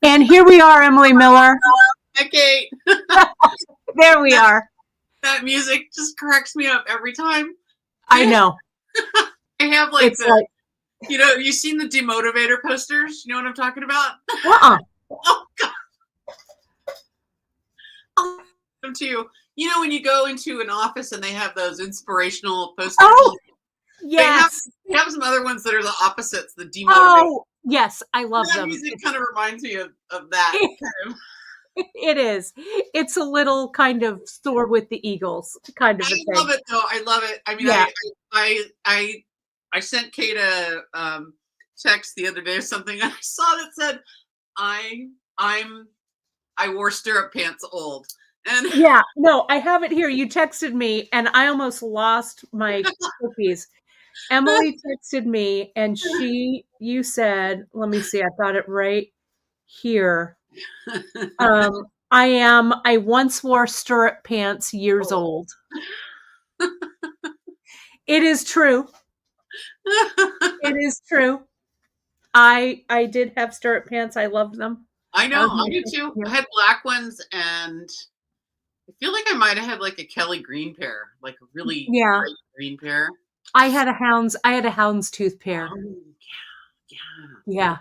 And here we are, Emily Miller. Hi, Kate. There we are. That music just cracks me up every time. I know. I have you've seen the demotivator posters? You know what I'm talking about? Uh-uh. Oh, God. I'll them too. You know, when you go into an office and they have those inspirational posters? Oh, yes. They have some other ones that are the opposites, the demotivator. Oh, yes. I love that them. Music kind of reminds me of that. It is. It's a little kind of soar with the Eagles kind of a thing. I love it, though. I love it. I mean, yeah. I sent Kate a text the other day or something. And I saw that said, I wore stirrup pants old. And yeah, no, I have it here. You texted me and I almost lost my cookies. Emily texted me and you said, let me see, I got it right here. I once wore stirrup pants years old. It is true. It is true. I did have stirrup pants. I loved them. I know. I do too. Yeah. I had black ones, and I feel like I might have had like a Kelly green pair, like a really bright green pair. I had a houndstooth pair. Oh, yeah.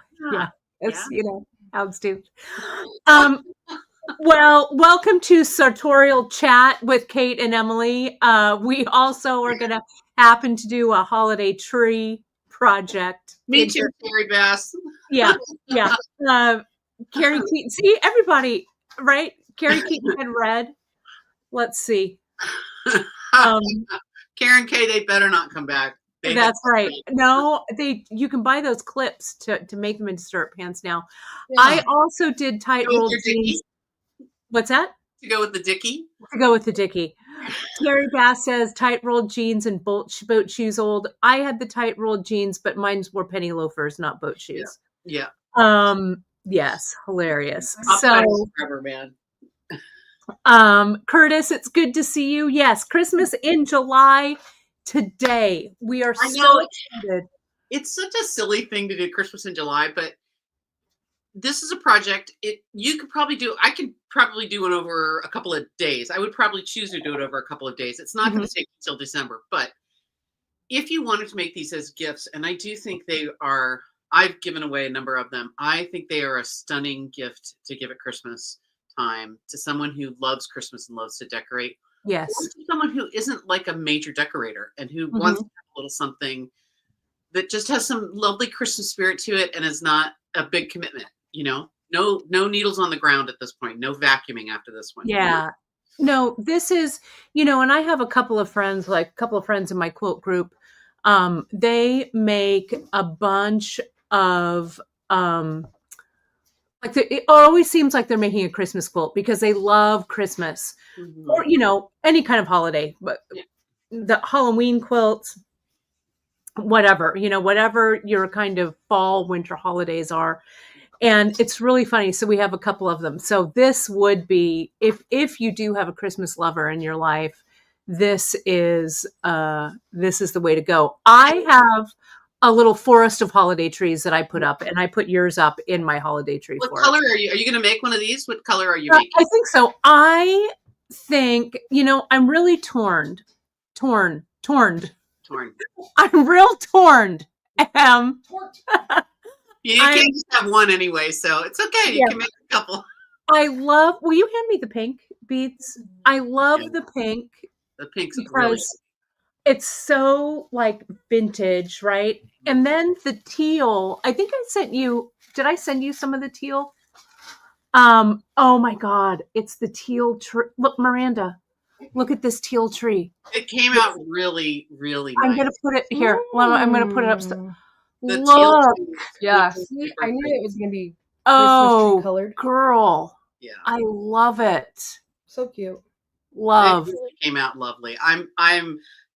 It's houndstooth. Well, welcome to Sartorial Chat with Kate and Emily. We also are going to happen to do a holiday tree project. Me too, Carrie Bass. Yeah. Carrie Keaton. See, everybody, right? Carrie Keaton had red. Let's see. Karen K, they better not come back. That's right. No, you can buy those clips to make them into stirrup pants now. Yeah. I also did tight rolled jeans. What's that? To go with the Dickie? To go with the Dickie. Carrie Bass says tight rolled jeans and boat shoes old. I had the tight rolled jeans, but mine's were penny loafers, not boat shoes. Yeah. Yes, hilarious. Forever, man. Curtis, it's good to see you. Yes, Christmas in July today. We are so excited. It's such a silly thing to do Christmas in July, but this is a project you could probably do. I could probably do it over a couple of days. I would probably choose to do it over a couple of days. It's not going to take until December, but if you wanted to make these as gifts, and I do think they are, I've given away a number of them. I think they are a stunning gift to give at Christmas time to someone who loves Christmas and loves to decorate. Yes. Or to someone who isn't like a major decorator and who wants to have a little something that just has some lovely Christmas spirit to it and is not a big commitment. No needles on the ground at this point. No vacuuming after this one. Yeah. No, this is, and I have a couple of friends in my quilt group. They make a bunch of, it always seems like they're making a Christmas quilt because they love Christmas or, any kind of holiday, but the Halloween quilts, whatever, whatever your kind of fall, winter holidays are. And it's really funny. So we have a couple of them. So this would be, if you do have a Christmas lover in your life, this is the way to go. I have a little forest of holiday trees that I put up, and I put yours up in my holiday tree forest. What color are you? Are you going to make one of these? What color are you making? I think so. I think, I'm really torn. I'm real torn. You can't just have one anyway, so it's okay. You can make a couple. Will you hand me the pink beads? I love the pink. The pink's because it's so like vintage, right? And then the teal, I think did I send you some of the teal? Oh my God, it's the teal tree. Look, Miranda, look at this teal tree. It came out really, really nice. I'm going to put it here. I'm going to put it up. Look. Yeah. See, I knew it was going to be Christmas tree colored. Girl. Yeah. I love it. So cute. Love. It really came out lovely.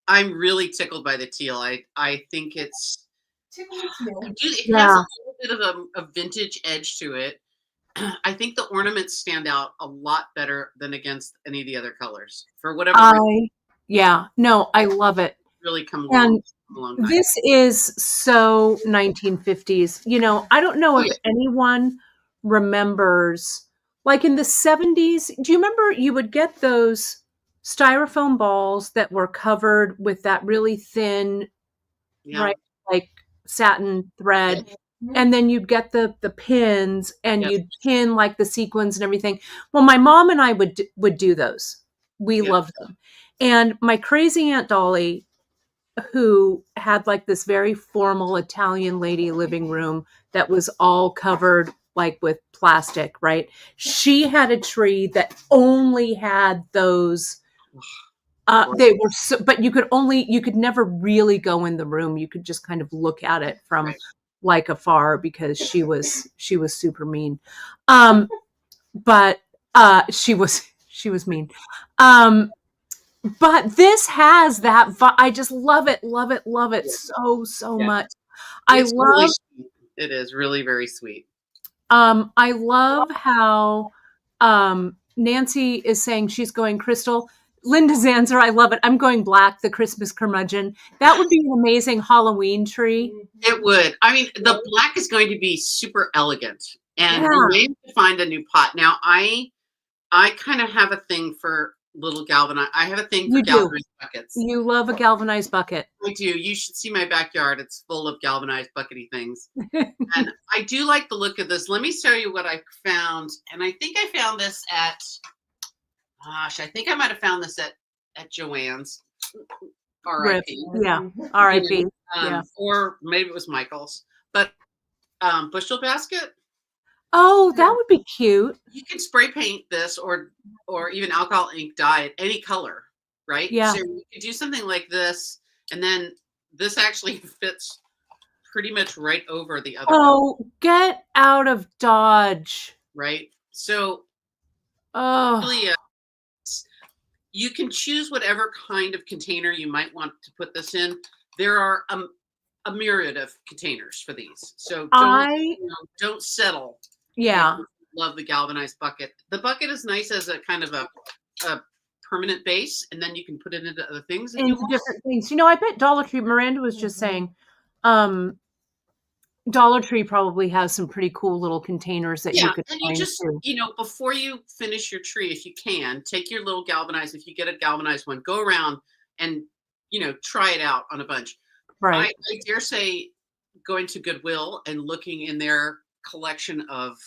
I'm really tickled by the teal. I think it has a little bit of a vintage edge to it. I think the ornaments stand out a lot better than against any of the other colors for whatever reason. I love it. Really come along. This is so 1950s. I don't know if anyone remembers, like in the 70s, do you remember you would get those styrofoam balls that were covered with that really thin, right, like satin thread? And then you'd get the pins and you'd pin like the sequins and everything. Well, my mom and I would do those. We loved them. And my crazy Aunt Dolly, who had like this very formal Italian lady living room that was all covered like with plastic, right? She had a tree that only had those. They were so, but you could never really go in the room. You could just kind of look at it from like afar because she was super mean. But she was mean. But this has that I just love it so much. It's really sweet. It is really very sweet. I love how Nancy is saying she's going crystal. Linda's answer, I love it. I'm going black, the Christmas curmudgeon. That would be an amazing Halloween tree. It would. I mean, the black is going to be super elegant. And you may have to find a new pot. Now, I kind of have a thing for little galvanized. I have a thing for galvanized buckets. You love a galvanized bucket. I do. You should see my backyard. It's full of galvanized buckety things. And I do like the look of this. Let me show you what I found. And I think I found this at, gosh, I think I might have found this at Joann's. R.I.P. Yeah, R.I.P. Or maybe it was Michael's. But bushel basket. Oh, that would be cute. You can spray paint this or even alcohol ink dye it any color, right? Yeah. So you could do something like this, and then this actually fits pretty much right over the other. Oh, get out of Dodge. Right? So really, you can choose whatever kind of container you might want to put this in. There are a myriad of containers for these. So don't settle. Yeah. Love the galvanized bucket. The bucket is nice as a kind of a permanent base, and then you can put it into other things. Into different things. You know, I bet Dollar Tree, Miranda was just saying, Dollar Tree probably has some pretty cool little containers that you could and find you just, too. you know, before you finish your tree, if you can, take your little galvanized, if you get a galvanized one, go around and, you know, try it out on a bunch. Right. I dare say going to Goodwill and looking in their collection of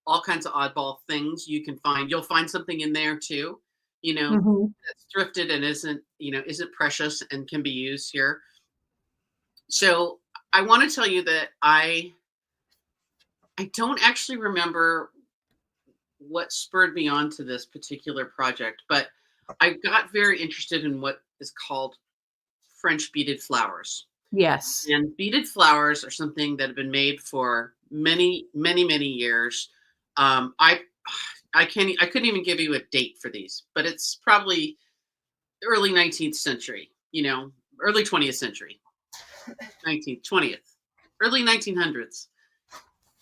all kinds of oddball things you can find. You'll find something in there too, you know, that's thrifted and isn't precious and can be used here. So I want to tell you that I don't actually remember what spurred me on to this particular project, but I got very interested in what is called French beaded flowers. Yes. And beaded flowers are something that have been made for many, many, many years. I couldn't even give you a date for these, but it's probably early 19th century, you know, early 20th century, 19th, 20th, early 1900s.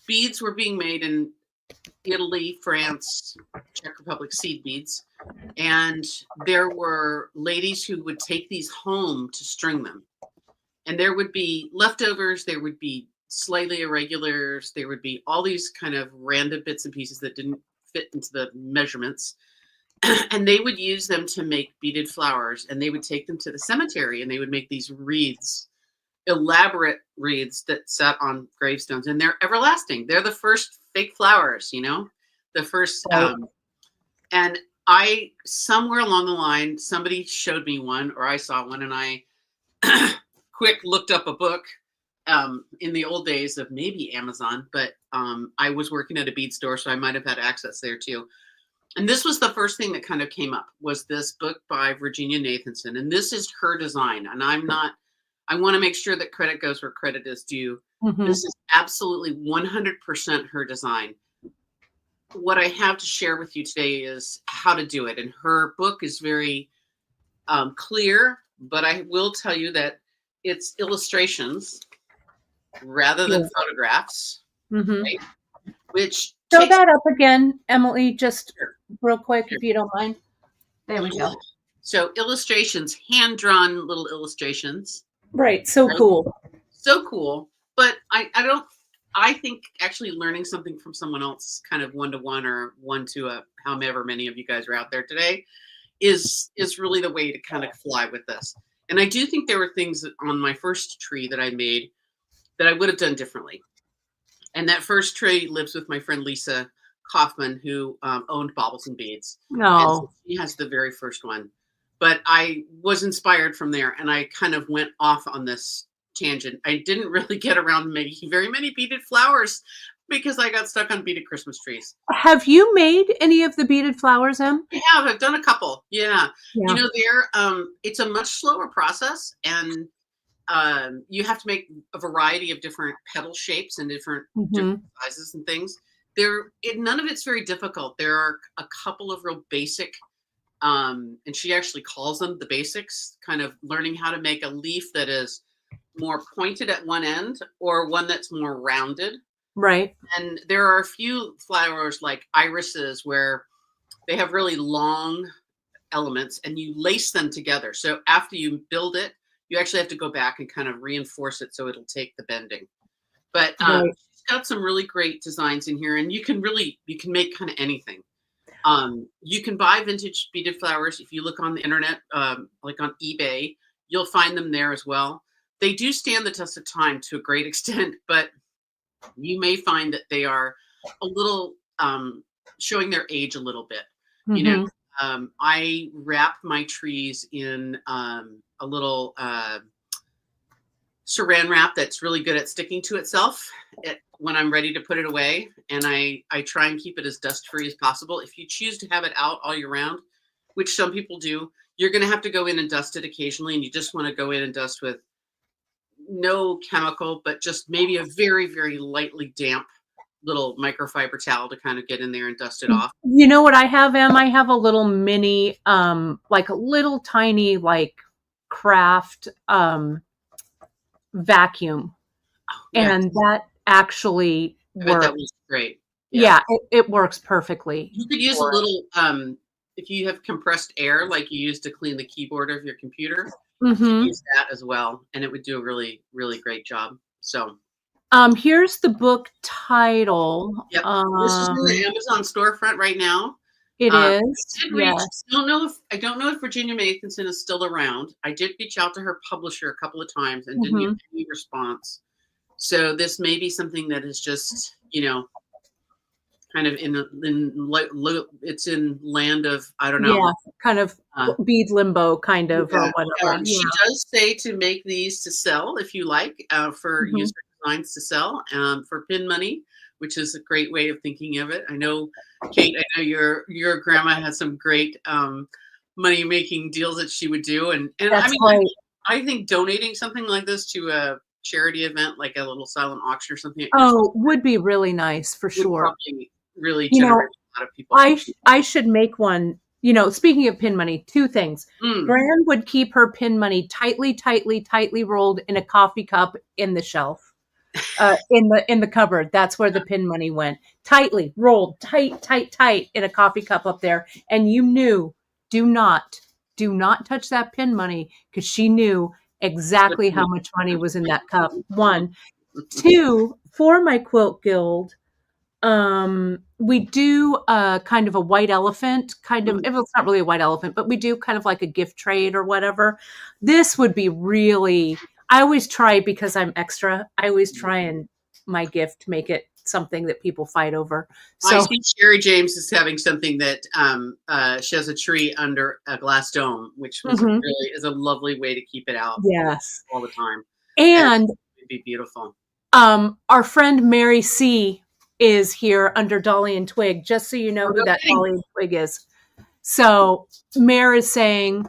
Beads were being made in Italy, France, Czech Republic, seed beads. And there were ladies who would take these home to string them. And there would be leftovers, there would be slightly irregulars, there would be all these kind of random bits and pieces that didn't fit into the measurements. And they would use them to make beaded flowers, and they would take them to the cemetery and they would make these wreaths, elaborate wreaths that sat on gravestones, and they're everlasting. They're the first fake flowers, you know, the first. And I, somewhere along the line, somebody showed me one, or I saw one, and I quick looked up a book in the old days of maybe Amazon, but I was working at a bead store, so I might have had access there too. And this was the first thing that kind of came up, was this book by Virginia Nathanson. And this is her design. And I want to make sure that credit goes where credit is due. This is absolutely 100% her design. What I have to share with you today is how to do it. And her book is very clear, but I will tell you that it's illustrations rather than photographs, right? Which show that up again, Emily, just real quick, if you don't mind. There we go. So illustrations, hand-drawn little illustrations. Right. So cool. So cool. But I don't I think actually learning something from someone else, kind of one-to-one or one to however many of you guys are out there today, is really the way to kind of fly with this. And I do think there were things on my first tree that I made that I would have done differently. And that first tree lives with my friend Lisa Kaufman, who owned Baubles and Beads. No. And so she has the very first one. But I was inspired from there, and I kind of went off on this tangent. I didn't really get around to making very many beaded flowers because I got stuck on beaded Christmas trees. Have you made any of the beaded flowers, Em? I have. I've done a couple. Yeah. You know, it's a much slower process, and you have to make a variety of different petal shapes and different sizes and things. None of it's very difficult. There are a couple of real basic, and she actually calls them the basics, kind of learning how to make a leaf that is more pointed at one end or one that's more rounded. Right. And there are a few flowers like irises where they have really long elements and you lace them together. So after you build it, you actually have to go back and kind of reinforce it so it'll take the bending. But she's got some really great designs in here, and you can make kind of anything. You can buy vintage beaded flowers. If you look on the internet, like on eBay, you'll find them there as well. They do stand the test of time to a great extent, but you may find that they are a little showing their age a little bit. You know, I wrap my trees in a little saran wrap that's really good at sticking to itself when I'm ready to put it away. And I try and keep it as dust free as possible. If you choose to have it out all year round, which some people do, you're going to have to go in and dust it occasionally. And you just want to go in and dust with no chemical, but just maybe a very, very lightly damp little microfiber towel to kind of get in there and dust it off. You know what I have, Em? I have a little mini, like a little tiny, like craft vacuum. And that actually works. That was great. Yeah, it works perfectly. You could use a little, if you have compressed air, like you use to clean the keyboard of your computer, you can use that as well. And it would do a really, really great job. So here's the book title. Yep. This is in the Amazon storefront right now. It is. I don't know if Virginia Mathinson is still around. I did reach out to her publisher a couple of times and didn't get any response. So this may be something that is just, you know, kind of it's in land of, I don't know. Yeah, kind of bead limbo, kind of, or whatever. She does say to make these to sell if you like, for user designs to sell, for pin money, which is a great way of thinking of it. I know, Kate, I know your grandma has some great money making deals that she would do, and I mean, I think donating something like this to a charity event, like a little silent auction or something, would be really nice for sure. Probably really generate a lot of people. I should make one. You know, speaking of pin money, two things. Gran would keep her pin money tightly rolled in a coffee cup in the shelf, in the cupboard. That's where the pin money went. Tightly rolled, tight in a coffee cup up there. And you knew, do not touch that pin money, because she knew exactly how much money was in that cup. One. Two, for my quilt guild, we do kind of a white elephant, kind of, it's not really a white elephant, but we do kind of like a gift trade or whatever. This would be really, I always try, because I'm extra, I always try and my gift make it something that people fight over. So I see Sherry James is having something that she has a tree under a glass dome, which was really is a lovely way to keep it out all the time. And it'd be beautiful. Our friend Mary C is here under Dolly and Twig, just so you know who that Dolly and Twig is. So Mary is saying,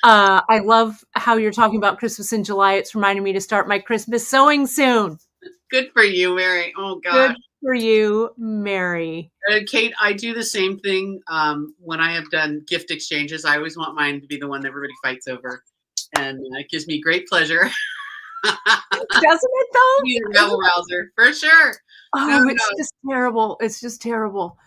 I love how you're talking about Christmas in July. It's reminding me to start my Christmas sewing soon. Good for you, Mary. Oh, God. Good for you, Mary. Kate, I do the same thing when I have done gift exchanges. I always want mine to be the one that everybody fights over. And it gives me great pleasure. Doesn't it, though? Be a rabble rouser, for sure. Oh, it's just terrible. It's just terrible.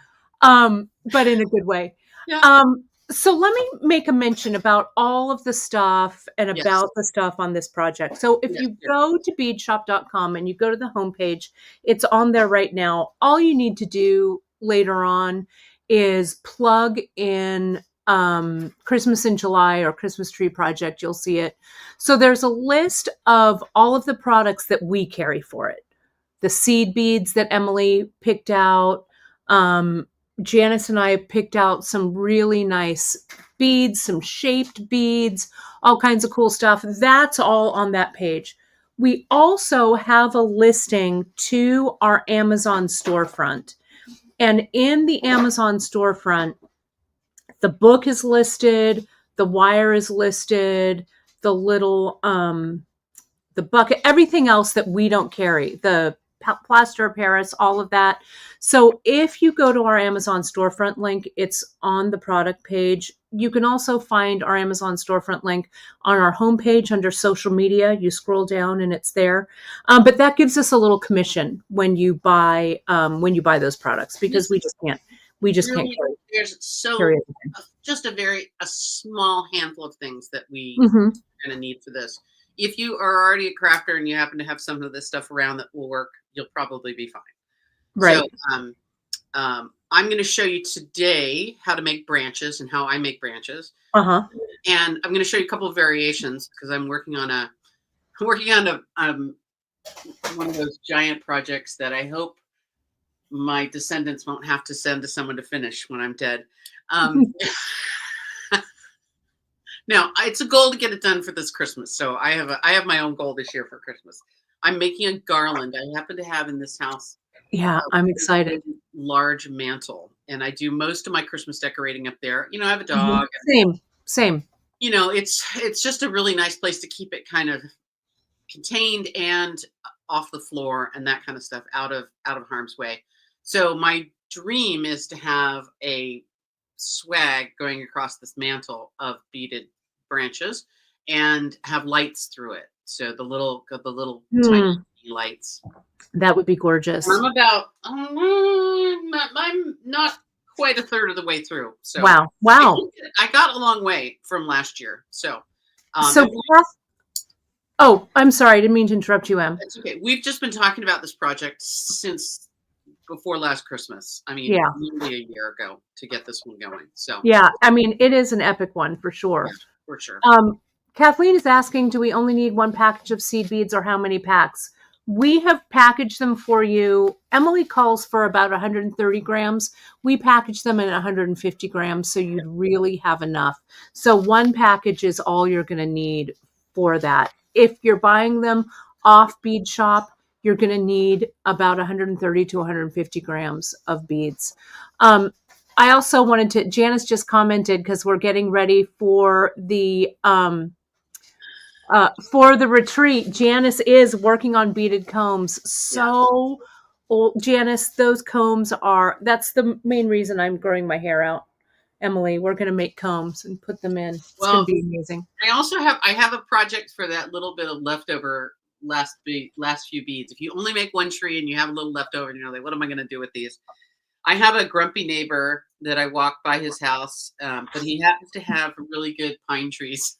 But in a good way. Yeah. So let me make a mention about all of the stuff and about the stuff on this project. So if you go to beadshop.com and you go to the homepage, it's on there right now. All you need to do later on is plug in Christmas in July or Christmas tree project. You'll see it. So there's a list of all of the products that we carry for it. The seed beads that Emily picked out, Janice and I picked out some really nice beads, some shaped beads, all kinds of cool stuff. That's all on that page. We also have a listing to our Amazon storefront. And in the Amazon storefront, the book is listed, the wire is listed, the little, the bucket, everything else that we don't carry, the plaster of Paris, all of that. So if you go to our Amazon storefront link, it's on the product page. You can also find our Amazon storefront link on our homepage under social media. You scroll down and it's there. But that gives us a little commission when you buy those products, because we just can't carry. There's just a small handful of things that we are going to need for this. If you are already a crafter and you happen to have some of this stuff around that will work, you'll probably be fine. Right. So, I'm going to show you today how to make branches and how I make branches. And I'm going to show you a couple of variations because I'm working on one of those giant projects that I hope my descendants won't have to send to someone to finish when I'm dead. Now, it's a goal to get it done for this Christmas. So I have my own goal this year for Christmas. I'm making a garland. I happen to have in this house. Yeah, I'm excited. Large mantle, and I do most of my Christmas decorating up there. You know, I have a dog. Same. You know, it's just a really nice place to keep it kind of contained and off the floor and that kind of stuff, out of harm's way. So my dream is to have a swag going across this mantle of beaded branches and have lights through it. So the little tiny lights. That would be gorgeous. I'm about I'm not quite a third of the way through. So wow. I got a long way from last year. So I'm sorry, I didn't mean to interrupt you, Em. It's okay. We've just been talking about this project since before last Christmas. I mean, nearly a year ago to get this one going. So yeah, I mean, it is an epic one for sure. Yeah, for sure. Kathleen is asking, do we only need one package of seed beads or how many packs? We have packaged them for you. Emily calls for about 130 grams. We package them in 150 grams, so you'd really have enough. So one package is all you're going to need for that. If you're buying them off Beadshop, you're going to need about 130 to 150 grams of beads. I also wanted to, Janice just commented, because we're getting ready for the retreat. Janice is working on beaded combs. So old, Janice, those combs that's the main reason I'm growing my hair out. Emily, we're going to make combs and put them in. It's going to be amazing. I have a project for that little bit of leftover last few beads. If you only make one tree and you have a little leftover and you're like, what am I going to do with these? I have a grumpy neighbor that I walk by his house, but he happens to have really good pine trees.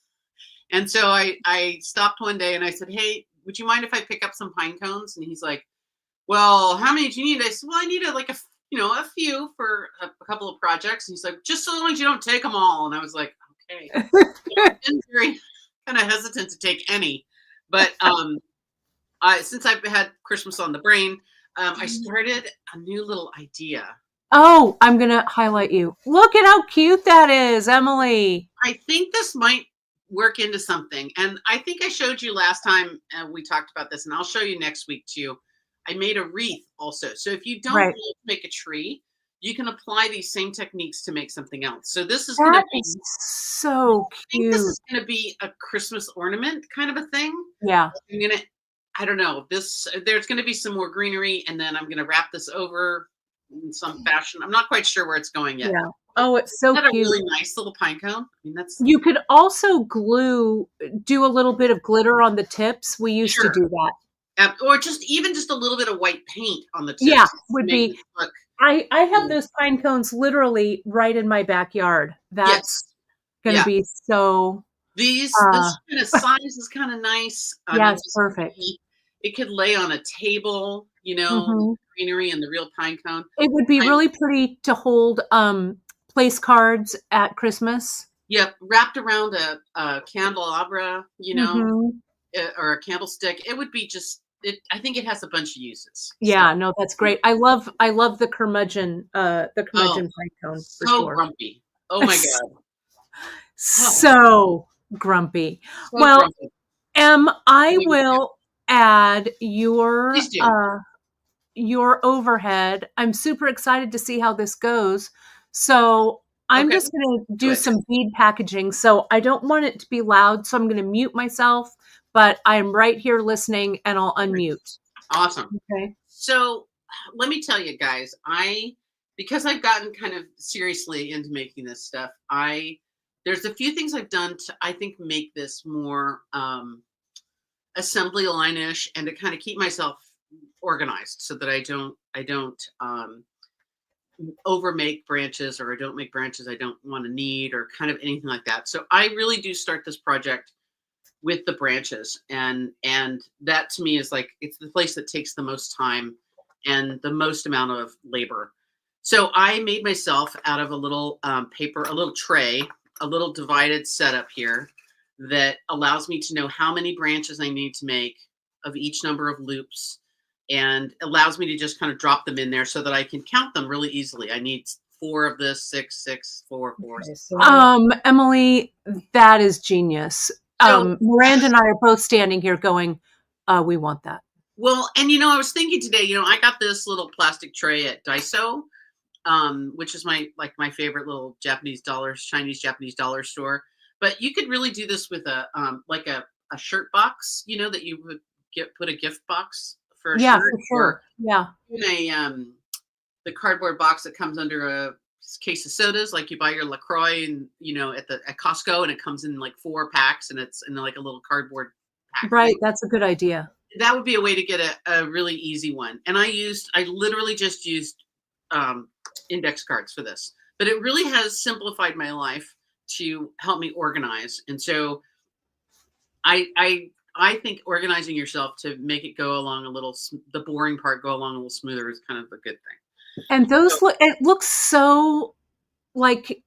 And so I stopped one day and I said, hey, would you mind if I pick up some pine cones? And he's like, well, how many do you need? I said, well, I need a few for a couple of projects. And he's like, just so long as you don't take them all. And I was like, okay. I've been very kind of hesitant to take any. But since I've had Christmas on the brain, I started a new little idea. Oh, I'm going to highlight you. Look at how cute that is, Emily. I think this might work into something. And I think I showed you last time we talked about this, and I'll show you next week too. I made a wreath also. So if you don't make a tree, you can apply these same techniques to make something else. So this is going to be so cute. This is going to be a Christmas ornament kind of a thing. Yeah. I don't know. There's going to be some more greenery, and then I'm going to wrap this over in some fashion. I'm not quite sure where it's going yet. Yeah. Oh, it's so cute. A really nice little pine cone. I mean, you could also do a little bit of glitter on the tips. We used to do that. Or just a little bit of white paint on the tips. Yeah, would be. I have those pine cones literally right in my backyard. That's going to be so. This kind of size is kind of nice. Yes, perfect. It could lay on a table, the greenery and the real pine cone. It would be really pretty to hold place cards at Christmas. Yep, wrapped around a candelabra, or a candlestick. It would be just. I think it has a bunch of uses. Yeah, no, that's great. I love the curmudgeon pine cone for sure. Grumpy. Oh my god. So grumpy. So well, grumpy. I will add your overhead. I'm super excited to see how this goes. So I'm just going to do some bead packaging. So I don't want it to be loud. So I'm going to mute myself, but I'm right here listening and I'll unmute. Awesome. Okay. So let me tell you guys, because I've gotten kind of seriously into making this stuff, there's a few things I've done to, I think, make this more assembly line-ish and to kind of keep myself organized so that I don't over make branches, or I don't make branches I don't want to need, or kind of anything like that. So I really do start this project with the branches, and that to me is like, it's the place that takes the most time and the most amount of labor. So I made myself out of a little paper, a little tray, a little divided setup here that allows me to know how many branches I need to make of each number of loops, and allows me to just kind of drop them in there so that I can count them really easily. I need 4 of this, 6, 6, 4, 4. Okay, so Emily, that is genius. Miranda and I are both standing here going, we want that. Well, and I was thinking today, I got this little plastic tray at Daiso, which is my favorite little Chinese Japanese dollar store. But you could really do this with a shirt box, that you would put a gift box for a shirt. For sure. Yeah. In the cardboard box that comes under a case of sodas, like you buy your LaCroix and at Costco, and it comes in like 4 packs, and it's in like a little cardboard pack. Right, that's a good idea. That would be a way to get a really easy one. And I literally just used index cards for this, but it really has simplified my life to help me organize. And so I think organizing yourself to make it go along the boring part go along a little smoother is kind of a good thing. And it looks so like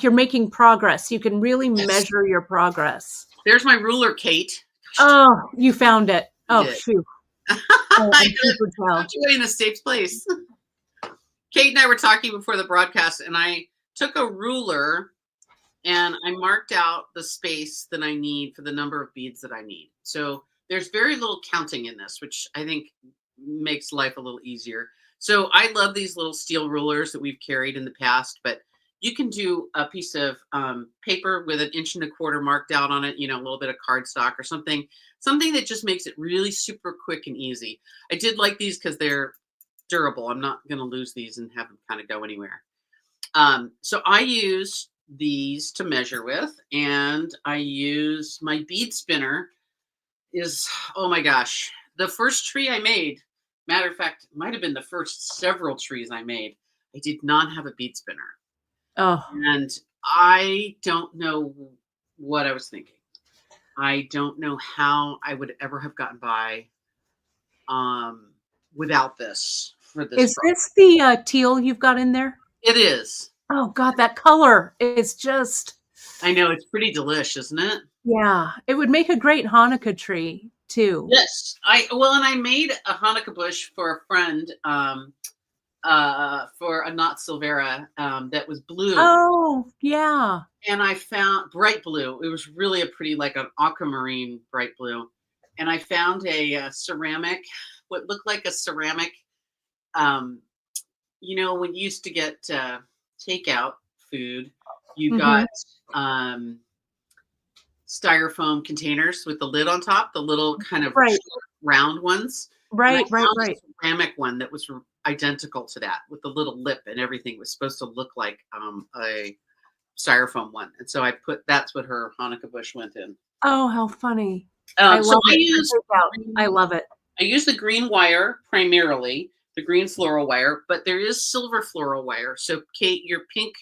you're making progress. You can really measure your progress. There's my ruler, Kate. Oh, you found it. Oh, phew. I'm in a safe place. Kate and I were talking before the broadcast, and I took a ruler and I marked out the space that I need for the number of beads that I need. So there's very little counting in this, which I think makes life a little easier. So I love these little steel rulers that we've carried in the past, but you can do a piece of paper with 1.25 inches marked out on it, a little bit of cardstock or something that just makes it really super quick and easy. I did like these because they're durable. I'm not going to lose these and have them kind of go anywhere. So I use these to measure with, and I use my bead spinner. Oh my gosh, the first tree I made, matter of fact, it might have been the first several trees I made, I did not have a bead spinner. Oh. And I don't know what I was thinking. I don't know how I would ever have gotten by without this. Is this the teal you've got in there? It is. Oh God, that color is just. I know, it's pretty delish, isn't it? Yeah, it would make a great Hanukkah tree too. Yes, and I made a Hanukkah bush for a friend, for a knot silvera that was blue. Oh, yeah. And I found bright blue. It was really a pretty, like an aquamarine bright blue. And I found a ceramic, what looked like a ceramic. When you used to get takeout food, you got styrofoam containers with the lid on top, the little kind of round ones. Right. A ceramic one that was identical to that with the little lip and everything. It was supposed to look like a styrofoam one. And so that's what her Hanukkah bush went in. Oh, how funny. I love it. I love it. I use the green wire primarily, the green floral wire, but there is silver floral wire. So Kate, your pink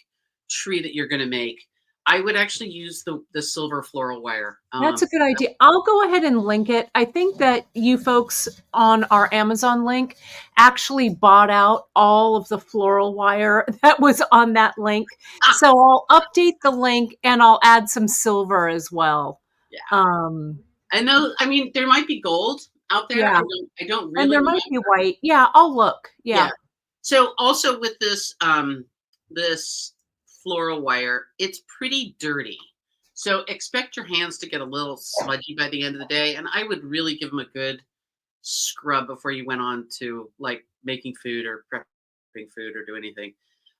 tree that you're going to make, I would actually use the silver floral wire. That's a good idea. I'll go ahead and link it. I think that you folks on our Amazon link actually bought out all of the floral wire that was on that link. So I'll update the link and I'll add some silver as well. Yeah. I know. I mean, there might be gold out there. Yeah. I don't really. And there might be white. Yeah, I'll look. Yeah. So also with this this floral wire, it's pretty dirty. So expect your hands to get a little smudgy by the end of the day. And I would really give them a good scrub before you went on to like making food or prepping food or do anything.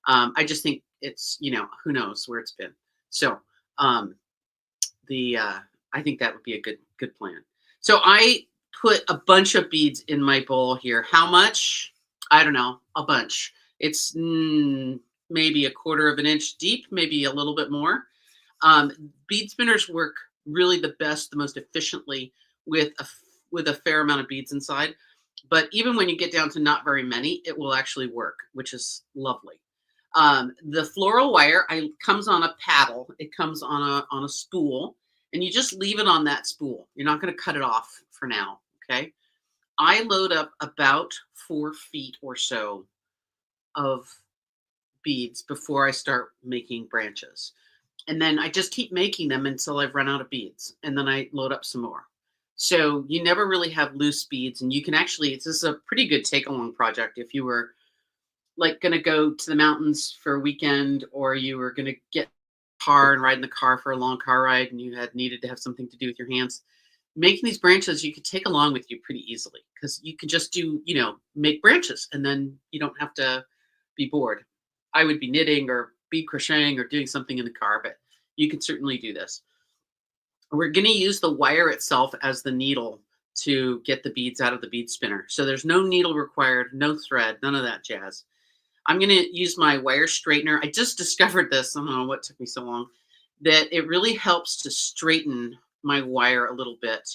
I just think it's, who knows where it's been. So I think that would be a good plan. So I put a bunch of beads in my bowl here. How much? I don't know, a bunch. It's maybe 1/4 of an inch deep, maybe a little bit more. Bead spinners work really the best, the most efficiently with a fair amount of beads inside. But even when you get down to not very many, it will actually work, which is lovely. The floral wire comes on a paddle. It comes on a spool, and you just leave it on that spool. You're not going to cut it off for now, okay? I load up about 4 feet or so of beads before I start making branches. And then I just keep making them until I've run out of beads. And then I load up some more. So you never really have loose beads. And you can actually, this is a pretty good take-along project if you were like going to go to the mountains for a weekend, or you were going to get a car and ride in the car for a long car ride and you had needed to have something to do with your hands. Making these branches you could take along with you pretty easily because you could just do, make branches and then you don't have to be bored. I would be knitting or bead crocheting or doing something in the car, but you could certainly do this. We're going to use the wire itself as the needle to get the beads out of the bead spinner. So there's no needle required, no thread, none of that jazz. I'm going to use my wire straightener. I just discovered this. I don't know what took me so long, that it really helps to straighten my wire a little bit.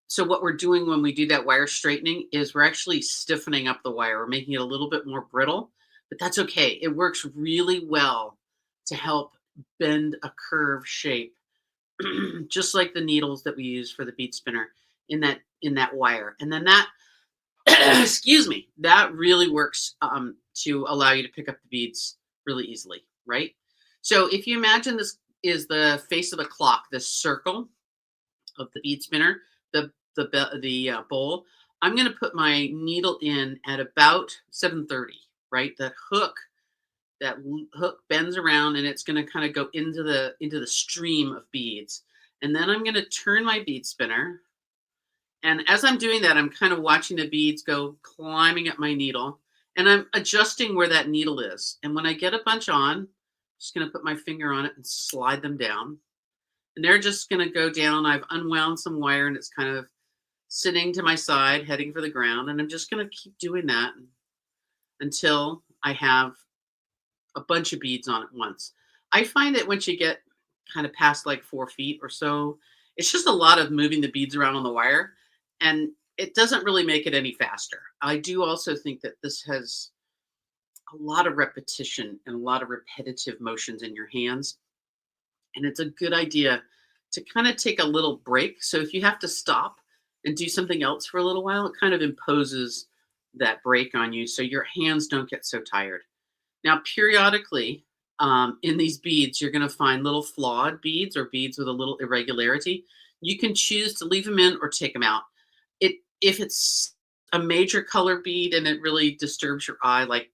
So what we're doing when we do that wire straightening is we're actually stiffening up the wire. We're making it a little bit more brittle, but that's okay. It works really well to help bend a curve shape, just like the needles that we use for the bead spinner in that wire. And then that, excuse me, that really works to allow you to pick up the beads really easily, right? So if you imagine this is the face of a clock, this circle of the bead spinner, the bowl, I'm going to put my needle in at about 7:30, right? That hook bends around and it's going to kind of go into the stream of beads. And then I'm going to turn my bead spinner. And as I'm doing that, I'm kind of watching the beads go climbing up my needle, and I'm adjusting where that needle is. And when I get a bunch on, I'm just going to put my finger on it and slide them down. And they're just going to go down. I've unwound some wire and it's kind of sitting to my side, heading for the ground. And I'm just going to keep doing that until I have a bunch of beads on at once. I find that once you get kind of past like 4 feet or so, it's just a lot of moving the beads around on the wire, and it doesn't really make it any faster. I do also think that this has a lot of repetition and a lot of repetitive motions in your hands. And it's a good idea to kind of take a little break. So if you have to stop and do something else for a little while, it kind of imposes that break on you so your hands don't get so tired. Now, periodically in these beads, you're going to find little flawed beads or beads with a little irregularity. You can choose to leave them in or take them out. If it's a major color bead and it really disturbs your eye, like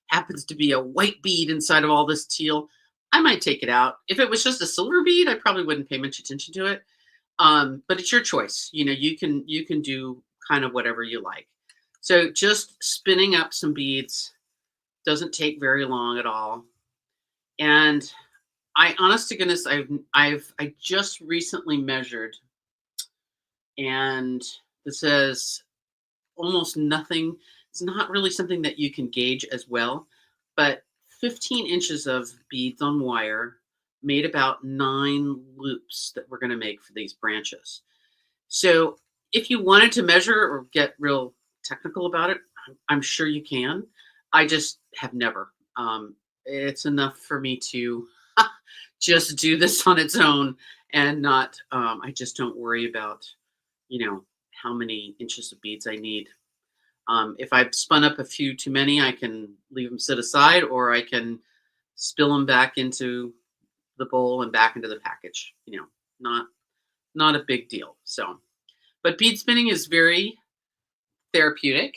happens to be a white bead inside of all this teal, I might take it out. If it was just a silver bead, I probably wouldn't pay much attention to it. But it's your choice. You can do kind of whatever you like. So just spinning up some beads doesn't take very long at all. And honest to goodness, I just recently measured, and this is almost nothing. It's not really something that you can gauge as well, but 15 inches of beads on wire made about 9 loops that we're going to make for these branches. So if you wanted to measure or get real technical about it. I'm sure you can. I just have never. It's enough for me to just do this on its own and not, I just don't worry about, how many inches of beads I need. If I've spun up a few too many, I can leave them sit aside, or I can spill them back into the bowl and back into the package. Not a big deal. So, but bead spinning is very therapeutic,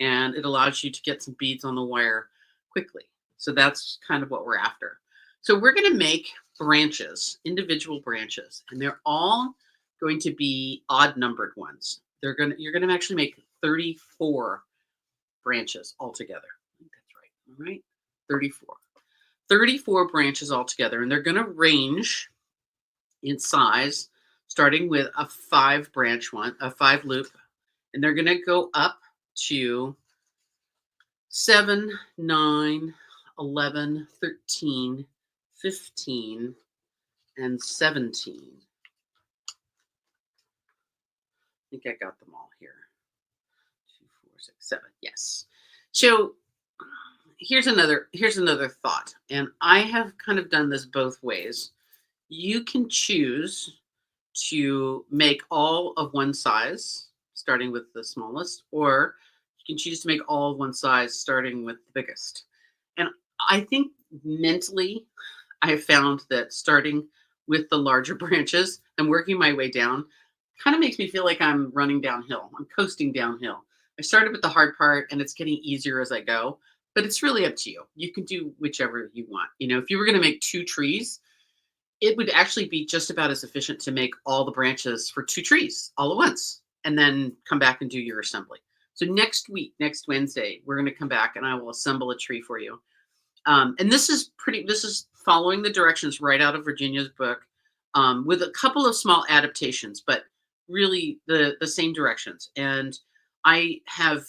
and it allows you to get some beads on the wire quickly. So that's kind of what we're after. So we're going to make branches, individual branches, and they're all going to be odd numbered ones. You're going to actually make 34 branches altogether. I think that's right. All right. 34 branches altogether, and they're going to range in size, starting with a 5 branch one, a 5 loop, and they're going to go up to 7, 9, 11, 13, 15, and 17. I think I got them all here. 2, 4, 6, 7. Yes. So here's another thought, and I have kind of done this both ways. You can choose to make all of one size, starting with the smallest, or you can choose to make all of one size, starting with the biggest. And I think mentally, I have found that starting with the larger branches and working my way down kind of makes me feel like I'm running downhill. I'm coasting downhill. I started with the hard part, and it's getting easier as I go, but it's really up to you. You can do whichever you want. If you were going to make 2 trees, it would actually be just about as efficient to make all the branches for 2 trees all at once, and then come back and do your assembly. So next Wednesday, we're going to come back and I will assemble a tree for you. And this is following the directions right out of Virginia's book, with a couple of small adaptations, but really the same directions. And I have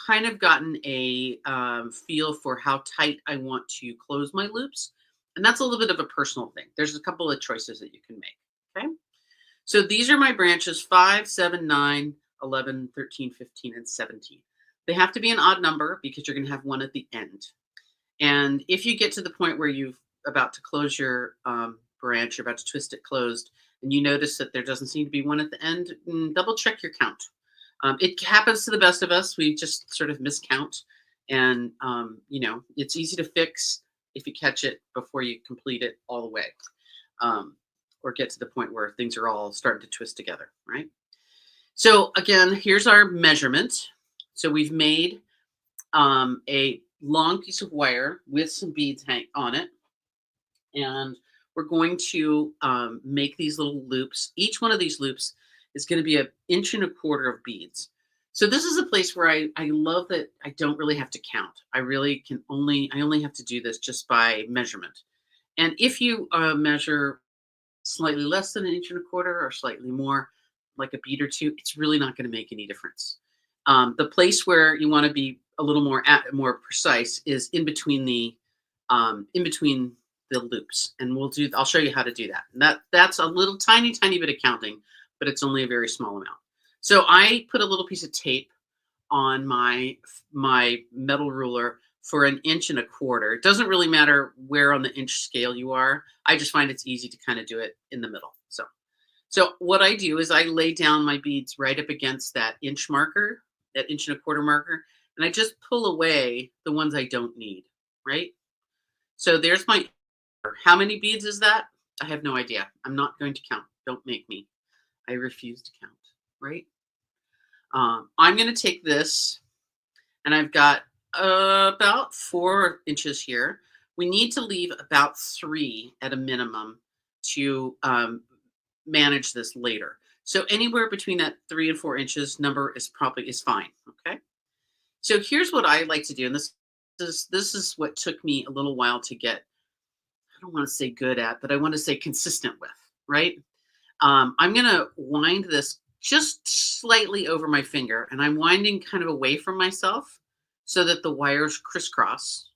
kind of gotten a feel for how tight I want to close my loops. And that's a little bit of a personal thing. There's a couple of choices that you can make. Okay. So these are my branches: 5, 7, 9, 11, 13, 15, and 17. They have to be an odd number because you're going to have one at the end. And if you get to the point where you've about to close your branch, you're about to twist it closed, and you notice that there doesn't seem to be one at the end, double check your count. It happens to the best of us. We just sort of miscount, and it's easy to fix if you catch it before you complete it all the way, or get to the point where things are all starting to twist together, right? So again, here's our measurement. So we've made a long piece of wire with some beads hang on it, and we're going to make these little loops. Each one of these loops is going to be 1.25 inches of beads. So this is a place where I love that I don't really have to count. I only have to do this just by measurement. And if you measure slightly less than 1.25 inches or slightly more, like a bead or two, it's really not going to make any difference. The place where you want to be a little more precise is in between the loops, and I'll show you how to do that. And that's a little tiny bit of counting, but it's only a very small amount. So I put a little piece of tape on my metal ruler for 1.25 inches. It doesn't really matter where on the inch scale you are. I just find it's easy to kind of do it in the middle. So what I do is I lay down my beads right up against that inch marker, that 1.25 inch marker, and I just pull away the ones I don't need, right? So there's my, how many beads is that? I have no idea. I'm not going to count. Don't make me. I refuse to count, right? I'm going to take this, and I've got about 4 inches here. We need to leave about 3 at a minimum to manage this later. So anywhere between that 3 and 4 inches number is fine. Okay. So here's what I like to do, and this is what took me a little while to get. I don't want to say good at, but I want to say consistent with. Right. I'm going to wind this just slightly over my finger, and I'm winding kind of away from myself so that the wires crisscross.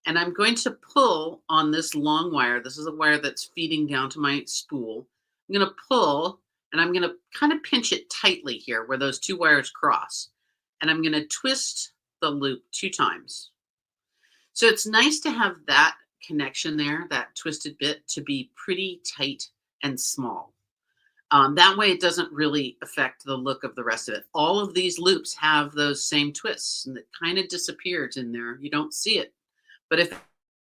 And I'm going to pull on this long wire. This is a wire that's feeding down to my spool. I'm going to pull, and I'm going to kind of pinch it tightly here where those 2 wires cross. and I'm going to twist the loop 2 times. So it's nice to have that connection there, that twisted bit, to be pretty tight and small. That way it doesn't really affect the look of the rest of it. All of these loops have those same twists, and it kind of disappears in there. You don't see it. But if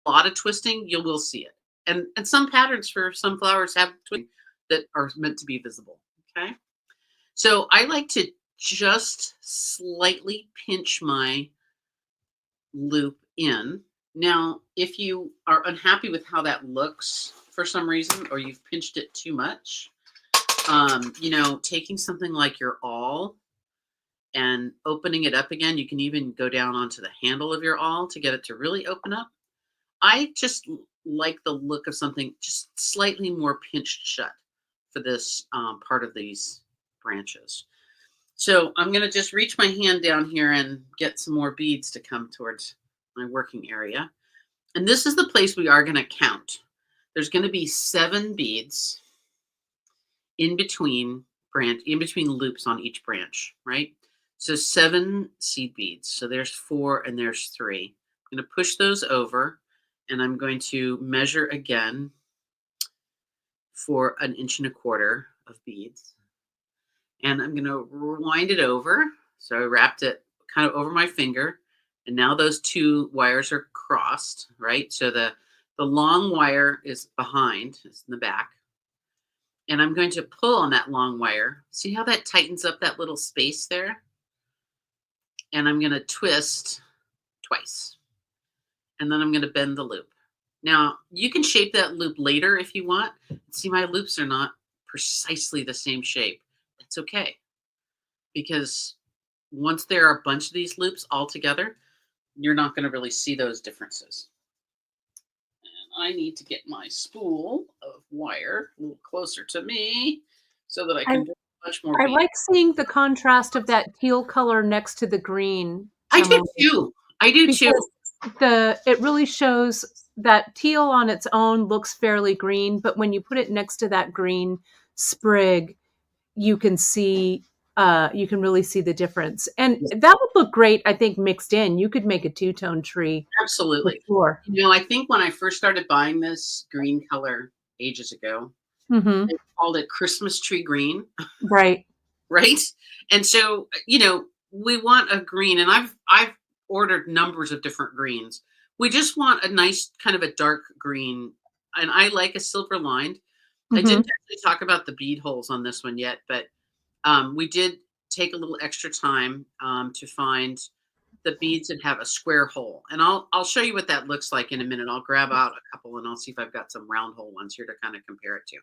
a lot of twisting, you will see it. And some patterns for some flowers have twisting that are meant to be visible. Okay. So I like to just slightly pinch my loop in. Now, if you are unhappy with how that looks for some reason, or you've pinched it too much, you know, taking something like your awl and opening it up again, you can even go down onto the handle of your awl to get it to really open up. I just like the look of something just slightly more pinched shut for this part of these branches. So I'm going to just reach my hand down here and get some more beads to come towards my working area. And this is the place we are going to count. There's going to be 7 beads in between loops on each branch, right? So 7 seed beads. So there's 4 and there's 3. I'm going to push those over, and I'm going to measure again for 1 1/4 inches of beads. And I'm going to wind it over. So I wrapped it kind of over my finger, and now those 2 wires are crossed, right? So the long wire is behind, it's in the back. And I'm going to pull on that long wire. See how that tightens up that little space there? And I'm going to twist twice. And then I'm going to bend the loop. Now, you can shape that loop later if you want. See, my loops are not precisely the same shape. That's okay. Because once there are a bunch of these loops all together, you're not going to really see those differences. I need to get my spool of wire a little closer to me so that I can do much more. I like seeing the contrast of that teal color next to the green. I do too. I do too. It really shows that teal on its own looks fairly green, but when you put it next to that green sprig, you can really see the difference. And that would look great, I think, mixed in. You could make a 2-tone tree. Absolutely. Sure. You know, I think when I first started buying this green color ages ago, they called it Christmas tree green. Right. Right. And so, you know, we want a green, and I've ordered numbers of different greens. We just want a nice kind of a dark green, and I like a silver lined. I didn't actually talk about the bead holes on this one yet, but we did take a little extra time to find the beads that have a square hole. And I'll show you what that looks like in a minute. I'll grab out a couple and I'll see if I've got some round hole ones here to kind of compare it to.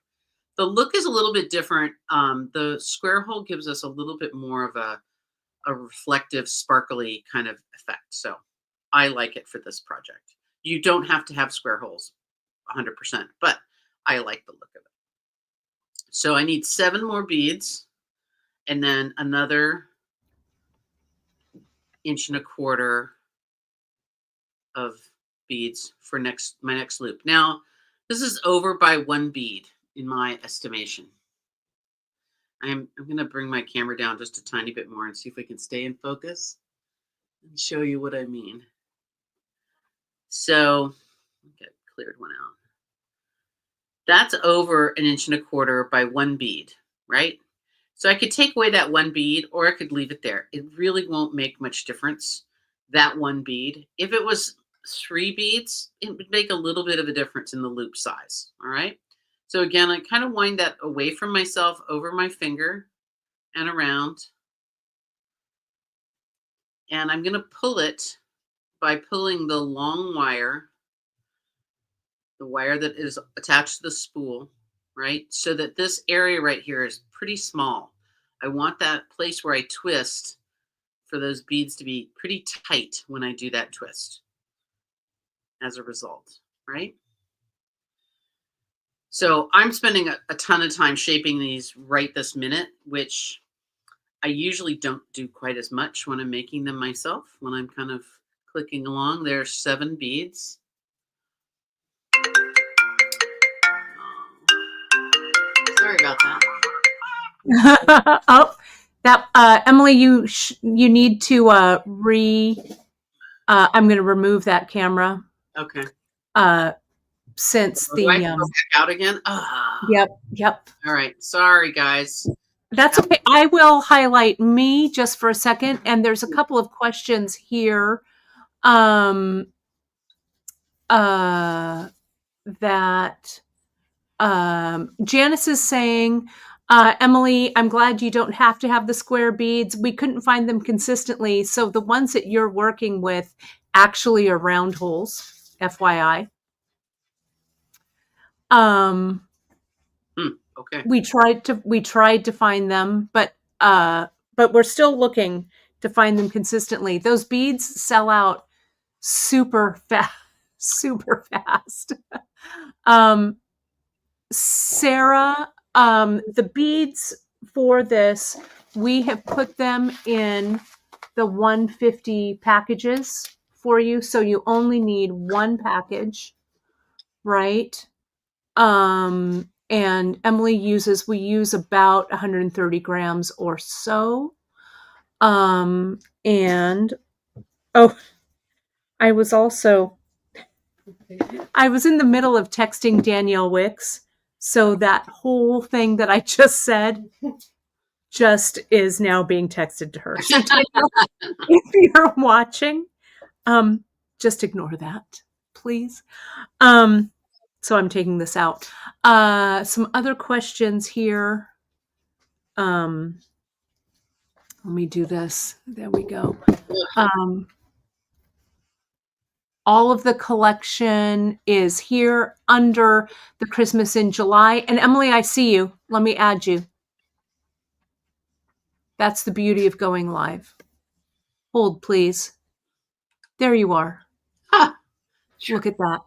The look is a little bit different. The square hole gives us a little bit more of a reflective, sparkly kind of effect. So I like it for this project. You don't have to have square holes 100%, but I like the look of it. So I need 7 more beads, and then another 1.25 inches of beads for my next loop. Now, this is over by 1 bead in my estimation. I'm going to bring my camera down just a tiny bit more and see if we can stay in focus and show you what I mean. So, okay, cleared one out. That's over 1.25 inches by 1 bead, right? So I could take away that 1 bead, or I could leave it there. It really won't make much difference, that 1 bead. If it was 3 beads, it would make a little bit of a difference in the loop size, all right? So again, I kind of wind that away from myself, over my finger and around. And I'm going to pull it by pulling the long wire, the wire that is attached to the spool, right? So that this area right here is pretty small. I want that place where I twist for those beads to be pretty tight when I do that twist as a result, right? So I'm spending a ton of time shaping these right this minute, which I usually don't do quite as much when I'm making them myself, when I'm kind of clicking along. There's 7 beads. Sorry about that. Oh, That Emily, you need to I'm going to remove that camera. Okay. Since Do I have to go back out again? Yep. All right. Sorry, guys. That's okay. I will highlight me just for a second, and there's a couple of questions here that Janice is saying, Emily, I'm glad you don't have to have the square beads. We couldn't find them consistently, so the ones that you're working with actually are round holes, FYI. Okay. We tried to find them, but we're still looking to find them consistently. Those beads sell out super fast. Sarah, the beads for this, we have put them in the 150 packages for you, so you only need one package, right? And Emily we use about 130 grams or so. And I was in the middle of texting Danielle Wicks, so that whole thing that I just said just is now being texted to her. So Danielle, if you're watching, just ignore that, please. So I'm taking this out. Some other questions here. Let me do this. There we go. All of the collection is here under the Christmas in July. And Emily, I see you. Let me add you. That's the beauty of going live. Hold, please. There you are. Look at that.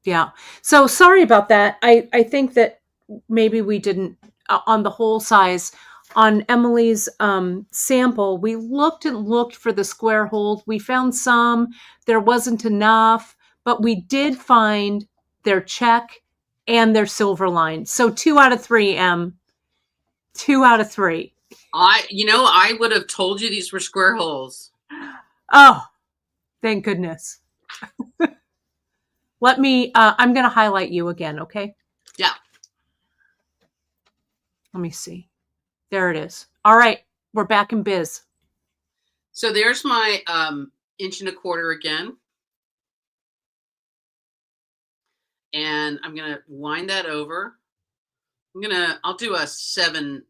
Yeah. So sorry about that. I think that maybe we didn't, on the whole size, on Emily's sample, we looked for the square hold. We found some. There wasn't enough, but we did find their check and their silver line. So 2 out of 3, Em. 2 out of 3. I would have told you these were square holes. Oh, thank goodness. Let me, I'm going to highlight you again, okay? Yeah. Let me see. There it is. All right. We're back in biz. So there's my 1.25 inches again. And I'm going to wind that over. I'll do a 7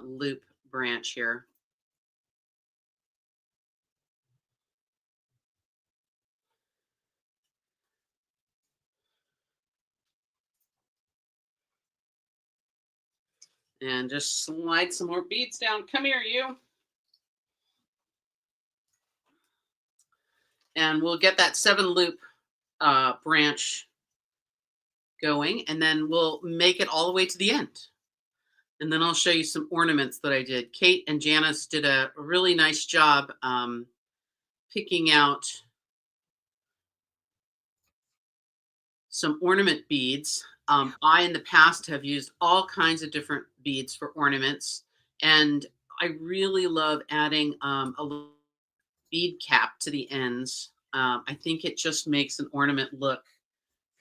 loop branch here. And just slide some more beads down. Come here, you. And we'll get that 7 loop branch going, and then we'll make it all the way to the end. And then I'll show you some ornaments that I did. Kate and Janice did a really nice job picking out some ornament beads. I, in the past, have used all kinds of different beads for ornaments, and I really love adding a little bead cap to the ends. I think it just makes an ornament look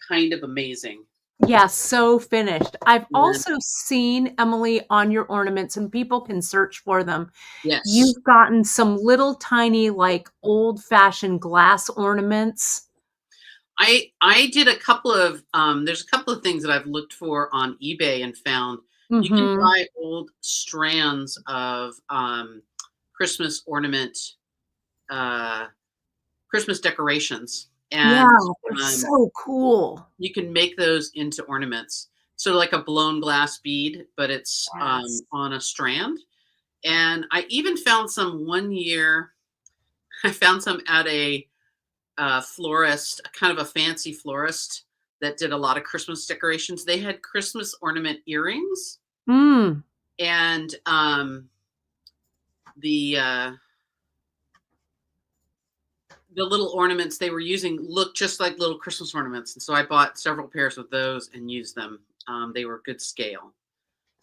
kind of amazing. Yes, so finished. I've also seen, Emily, on your ornaments, and people can search for them. Yes. You've gotten some little tiny, like old-fashioned glass ornaments. I did a couple of, there's a couple of things that I've looked for on eBay and found. You can buy old strands of Christmas ornament, Christmas decorations. And they're so cool. You can make those into ornaments. So like a blown glass bead, but it's on a strand. And I even found some one year. I found some at a florist, kind of a fancy florist that did a lot of Christmas decorations. They had Christmas ornament earrings. And the little ornaments they were using looked just like little Christmas ornaments. And so I bought several pairs of those and used them. They were good scale.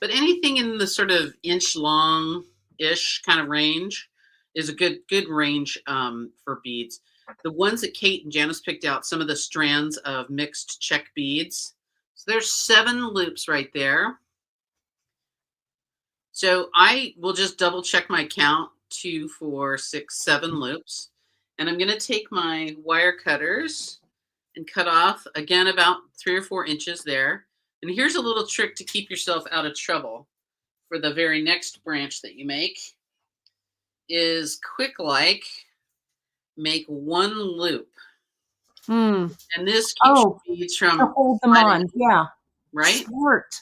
But anything in the sort of inch long ish kind of range is a good range for beads. The ones that Kate and Janice picked out, some of the strands of mixed check beads. So there's 7 loops right there. So I will just double check my count, 2, 4, 6, 7 loops. And I'm going to take my wire cutters and cut off, again, about 3 or 4 inches there. And here's a little trick to keep yourself out of trouble for the very next branch that you make is quick like make 1 loop. And this keeps your beads from hold them on. Yeah. Right? Smart.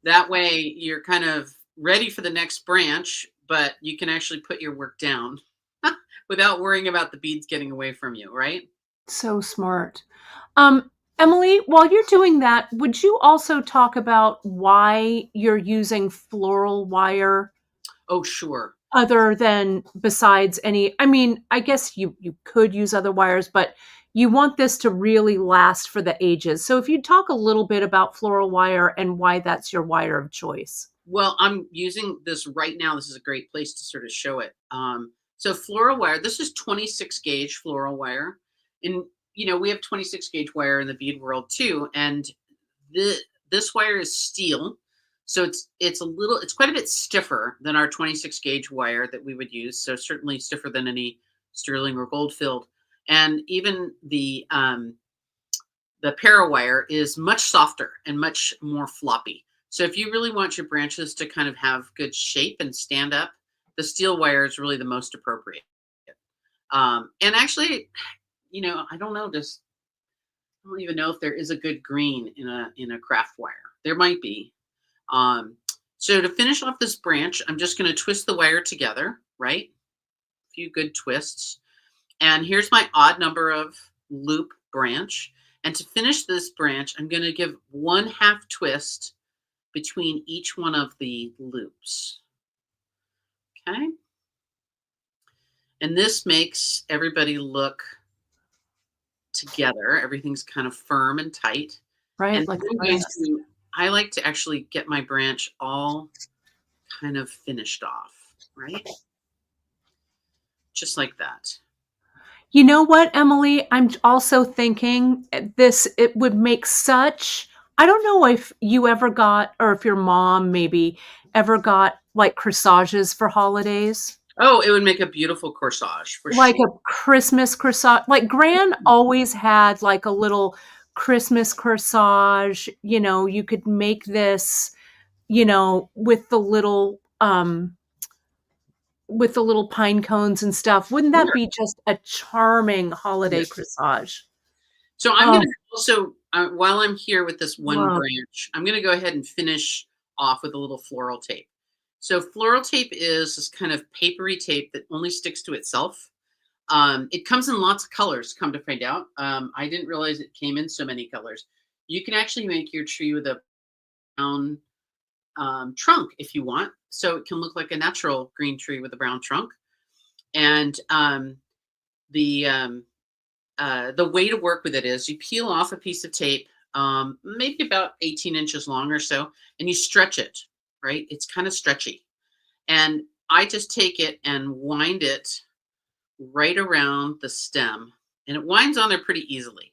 That way you're kind of ready for the next branch, but you can actually put your work down without worrying about the beads getting away from you, right? So smart. Emily, while you're doing that, would you also talk about why you're using floral wire? Oh, sure. Other than besides any, I mean, I guess you could use other wires, but you want this to really last for the ages. So if you talk a little bit about floral wire and why that's your wire of choice. Well, I'm using this right now. This is a great place to sort of show it. So floral wire, this is 26 gauge floral wire. And, you know, we have 26 gauge wire in the bead world too. And this wire is steel. So it's quite a bit stiffer than our 26 gauge wire that we would use. So certainly stiffer than any sterling or gold filled. And even the para wire is much softer and much more floppy. So if you really want your branches to kind of have good shape and stand up, the steel wire is really the most appropriate. And actually, you know, I don't even know if there is a good green in a craft wire. There might be. So to finish off this branch, I'm just going to twist the wire together, right? A few good twists. And here's my odd number of loop branch. And to finish this branch, I'm going to give 1/2 twist between each one of the loops. Okay. And this makes everybody look together. Everything's kind of firm and tight. Right. And Like I like to actually get my branch all kind of finished off, right? Just like that. You know what, Emily? I'm also thinking it would make such, I don't know if you ever got, or if your mom maybe ever got like corsages for holidays. Oh, it would make a beautiful corsage for like sure. a Christmas corsage. Like Gran always had like a little Christmas corsage. You know, you could make this, you know, with the little pine cones and stuff. Wouldn't that be just a charming holiday corsage? So I'm going to also, while I'm here with this one branch, I'm going to go ahead and finish off with a little floral tape. So floral tape is this kind of papery tape that only sticks to itself. It comes in lots of colors, come to find out. I didn't realize it came in so many colors. You can actually make your tree with a brown trunk if you want. So it can look like a natural green tree with a brown trunk. And the way to work with it is you peel off a piece of tape, maybe about 18 inches long or so, and you stretch it, right? It's kind of stretchy. And I just take it and wind it right around the stem. And it winds on there pretty easily,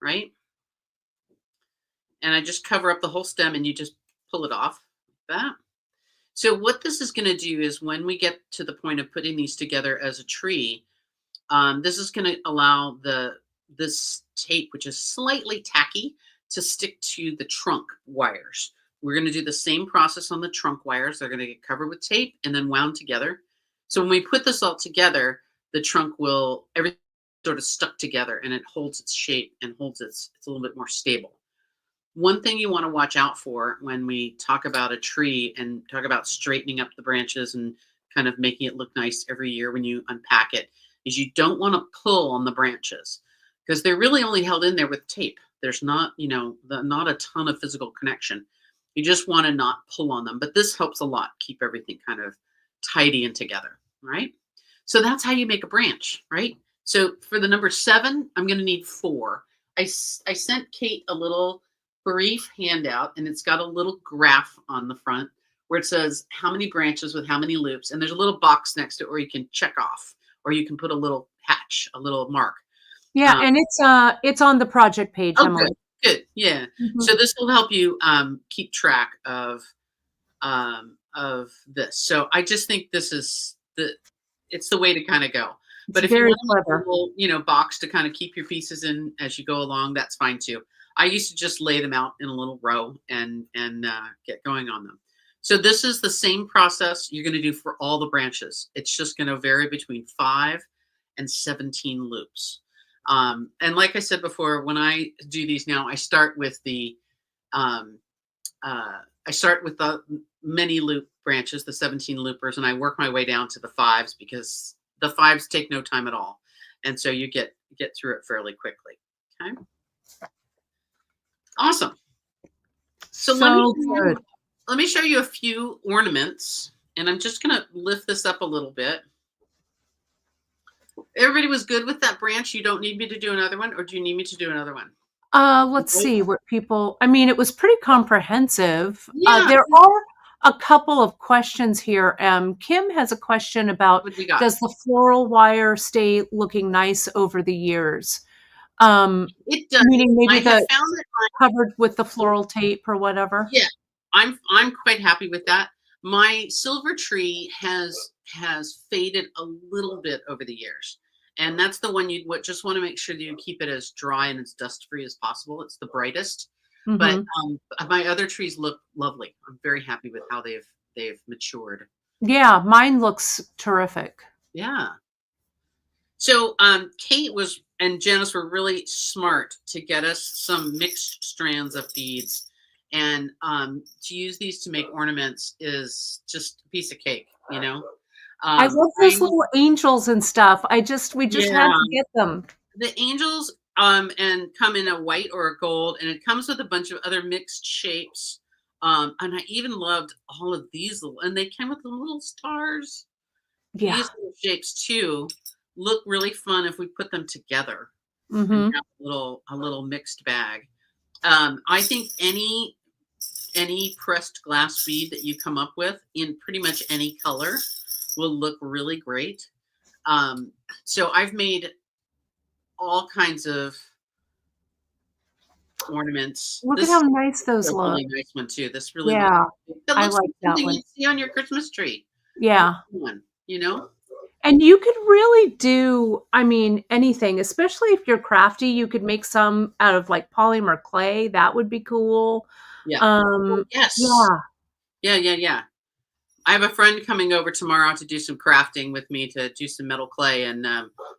right? And I just cover up the whole stem and you just pull it off like that. So what this is going to do is when we get to the point of putting these together as a tree, this is going to allow this tape, which is slightly tacky, to stick to the trunk wires. We're going to do the same process on the trunk wires. They're going to get covered with tape and then wound together. So when we put this all together, the trunk will, everything sort of stuck together and it holds its shape and it's a little bit more stable. One thing you want to watch out for when we talk about a tree and talk about straightening up the branches and kind of making it look nice every year when you unpack it is you don't want to pull on the branches because they're really only held in there with tape. There's not, not a ton of physical connection. You just want to not pull on them, but this helps a lot keep everything kind of tidy and together, right? So that's how you make a branch, right? So for the number 7, I'm going to need 4. I sent Kate a little brief handout and it's got a little graph on the front where it says how many branches with how many loops, and there's a little box next to it where you can check off, or you can put a little hatch, a little mark. Yeah, and it's on the project page, Oh, Emily. good, yeah. So this will help you keep track of this. So I just think this is it's the way to kind of go. But if you want a little, box to kind of keep your pieces in as you go along, that's fine too. I used to just lay them out in a little row and get going on them. So this is the same process you're going to do for all the branches. It's just going to vary between 5 and 17 loops. And like I said before, when I do these now, I start with the many loop branches, the 17 loopers, and I work my way down to the 5s because the 5s take no time at all. And so you get through it fairly quickly. Okay. Awesome. So let me show you a few ornaments, and I'm just going to lift this up a little bit. Everybody was good with that branch? You don't need me to do another one, or do you need me to do another one? Let's see what people, it was pretty comprehensive. Yeah. There are a couple of questions here. Kim has a question about, does the floral wire stay looking nice over the years? It does. Meaning maybe covered with the floral tape or whatever. Yeah, I'm quite happy with that. My silver tree has faded a little bit over the years, and that's the one you just want to make sure that you keep it as dry and as dust free as possible. It's the brightest. But my other trees look lovely. I'm very happy with how they've matured. Yeah, mine looks terrific. Yeah. So Kate and Janice were really smart to get us some mixed strands of beads, and to use these to make ornaments is just a piece of cake, I love those little angels and stuff. We just had to get them. The angels and come in a white or a gold, and it comes with a bunch of other mixed shapes. And I even loved all of these and they came with the little stars. Yeah. These little shapes too look really fun if we put them together and have a little mixed bag. I think any pressed glass bead that you come up with in pretty much any color will look really great. So I've made all kinds of ornaments. Look at how nice those look. Really nice one too. This really I like that something one. you see on your Christmas tree. Yeah. One, And you could really do, anything, especially if you're crafty. You could make some out of like polymer clay. That would be cool. Yeah. Yes. Yeah. I have a friend coming over tomorrow to do some crafting with me, to do some metal clay, and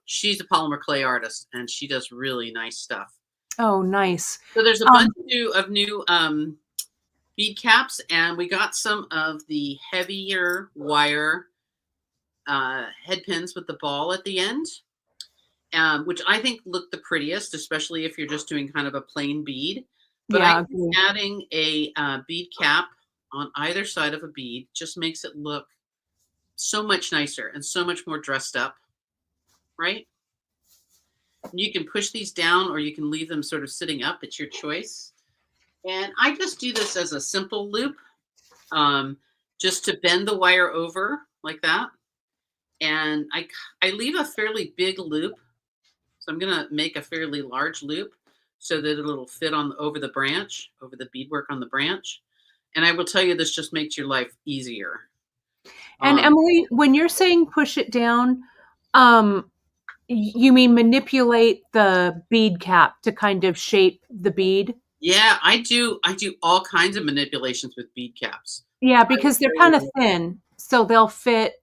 she's a polymer clay artist, and she does really nice stuff. Oh, nice. So there's a bunch of new bead caps, and we got some of the heavier wire head pins with the ball at the end, which I think look the prettiest, especially if you're just doing kind of a plain bead. But I think adding a bead cap on either side of a bead just makes it look so much nicer and so much more dressed up, right? You can push these down, or you can leave them sort of sitting up. It's your choice. And I just do this as a simple loop, just to bend the wire over like that. And I leave a fairly big loop. So I'm going to make a fairly large loop so that it'll fit over the branch, over the beadwork on the branch. And I will tell you, this just makes your life easier. And Emily, when you're saying push it down, you mean manipulate the bead cap to kind of shape the bead? Yeah, I do all kinds of manipulations with bead caps. Yeah, because they're kind of thin, so they'll fit.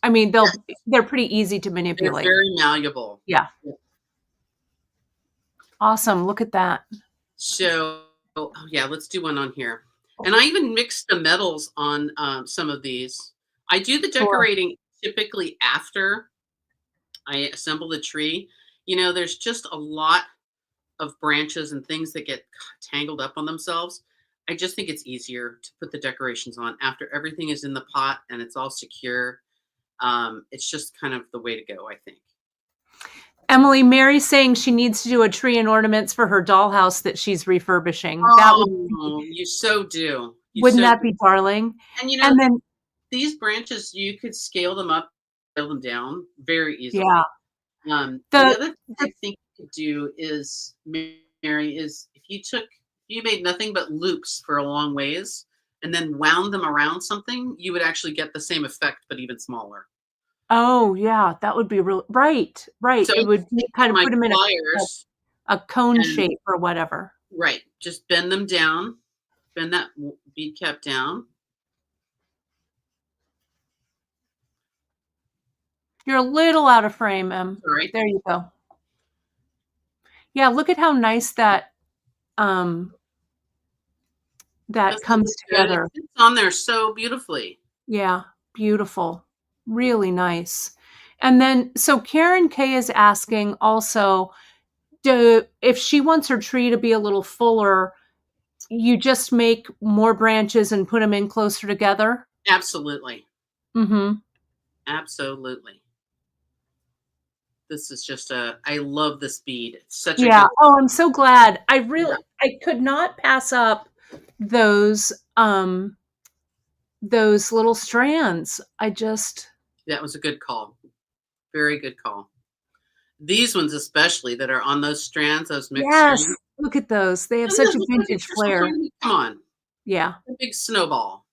They're pretty easy to manipulate. They're very malleable. Yeah. Awesome. Look at that. So, let's do one on here. And I even mixed the metals on some of these. I do the decorating typically after I assemble the tree. There's just a lot of branches and things that get tangled up on themselves. I just think it's easier to put the decorations on after everything is in the pot and it's all secure. It's just kind of the way to go, I think. Emily, Mary's saying she needs to do a tree and ornaments for her dollhouse that she's refurbishing. Oh, you so do. Wouldn't that be darling? And And then these branches, you could scale them up, scale them down very easily. yeah. The other thing I think you could do is, Mary, is if you made nothing but loops for a long ways and then wound them around something, you would actually get the same effect, but even smaller. Oh yeah, that would be real right. So It would kind of put them in pliers a cone and, shape or whatever. right. Just bend them down, bend that bead cap down. You're a little out of frame, Em. Sorry. There you go. Yeah, look at how nice that comes together. It fits on there so beautifully. Yeah, beautiful. Really nice. And then, so Karen K is asking also, if she wants her tree to be a little fuller, you just make more branches and put them in closer together? Absolutely. Mm-hmm. Absolutely. This is just I love this bead. It's such a good. Oh, I'm so glad. I could not pass up those little strands. That was a good call. Very good call. These ones especially that are on those strands, those mixed strands. Look at those. They have such a vintage flair. Come on. Yeah. A big snowball.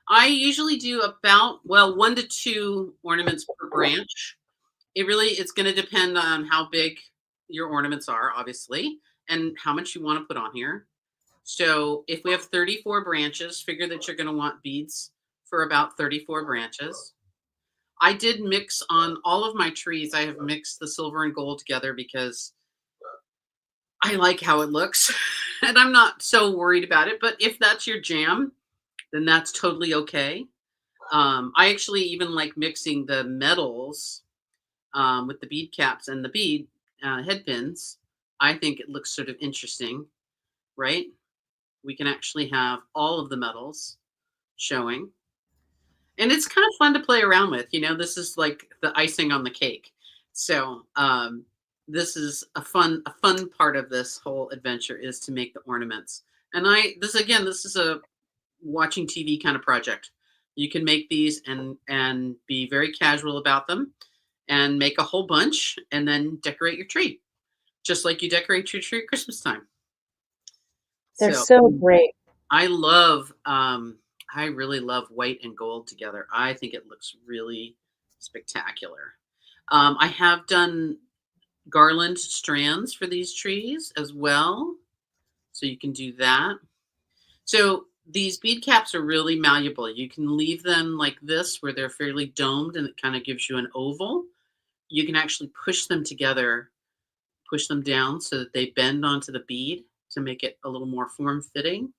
I usually do about 1 to 2 ornaments per branch. It's going to depend on how big your ornaments are, obviously, and how much you want to put on here. So if we have 34 branches, figure that you're going to want beads for about 34 branches. I did mix on all of my trees. I have mixed the silver and gold together because I like how it looks and I'm not so worried about it. But if that's your jam, then that's totally okay. I actually even like mixing the metals with the bead caps and the bead head pins. I think it looks sort of interesting, right? We can actually have all of the metals showing. And it's kind of fun to play around with. This is like the icing on the cake. So this is a fun part of this whole adventure is to make the ornaments. And this is a watching TV kind of project. You can make these and be very casual about them and make a whole bunch and then decorate your tree, just like you decorate your tree at Christmas time. They're so great. I really love white and gold together. I think it looks really spectacular. I have done garland strands for these trees as well. So you can do that. So these bead caps are really malleable. You can leave them like this where they're fairly domed and it kind of gives you an oval. You can actually push them together, push them down so that they bend onto the bead to make it a little more form-fitting.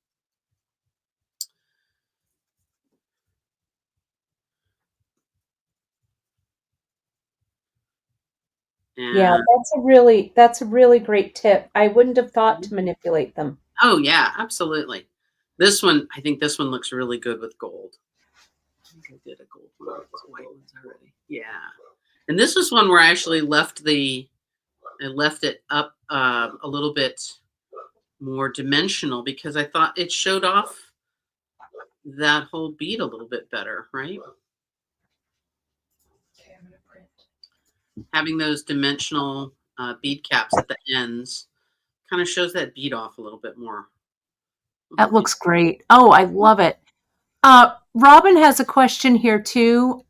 Yeah, that's a really great tip. I wouldn't have thought to manipulate them. Oh yeah, absolutely. I think this one looks really good with gold. I think I did a gold one with white ones already. Yeah. And this was one where I actually left it up a little bit more dimensional because I thought it showed off that whole bead a little bit better, right? Okay, I'm gonna print. Having those dimensional bead caps at the ends kind of shows that bead off a little bit more. That looks great. Oh, I love it. Robin has a question here too.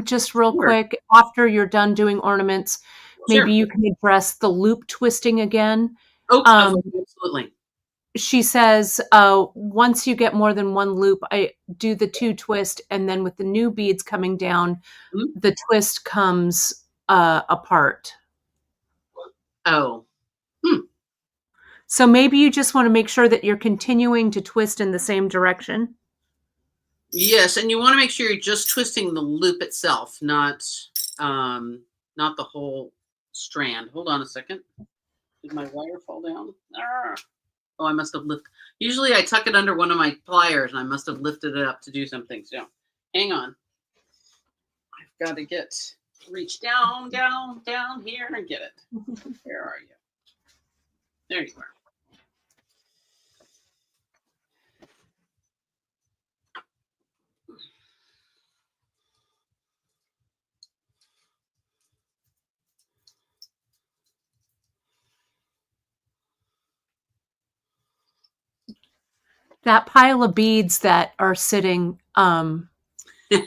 Just real quick, after you're done doing ornaments, maybe you can address the loop twisting again. Oh, absolutely. She says, once you get more than one loop, I do the 2 twist, and then with the new beads coming down, the twist comes apart. Oh. So maybe you just want to make sure that you're continuing to twist in the same direction. Yes, and you want to make sure you're just twisting the loop itself, not the whole strand. Hold on a second. Did my wire fall down? Oh, I must have lifted. Usually I tuck it under one of my pliers, and I must have lifted it up to do something. So hang on. I've got to reach down here and get it. Where are you? There you are. That pile of beads that are sitting Very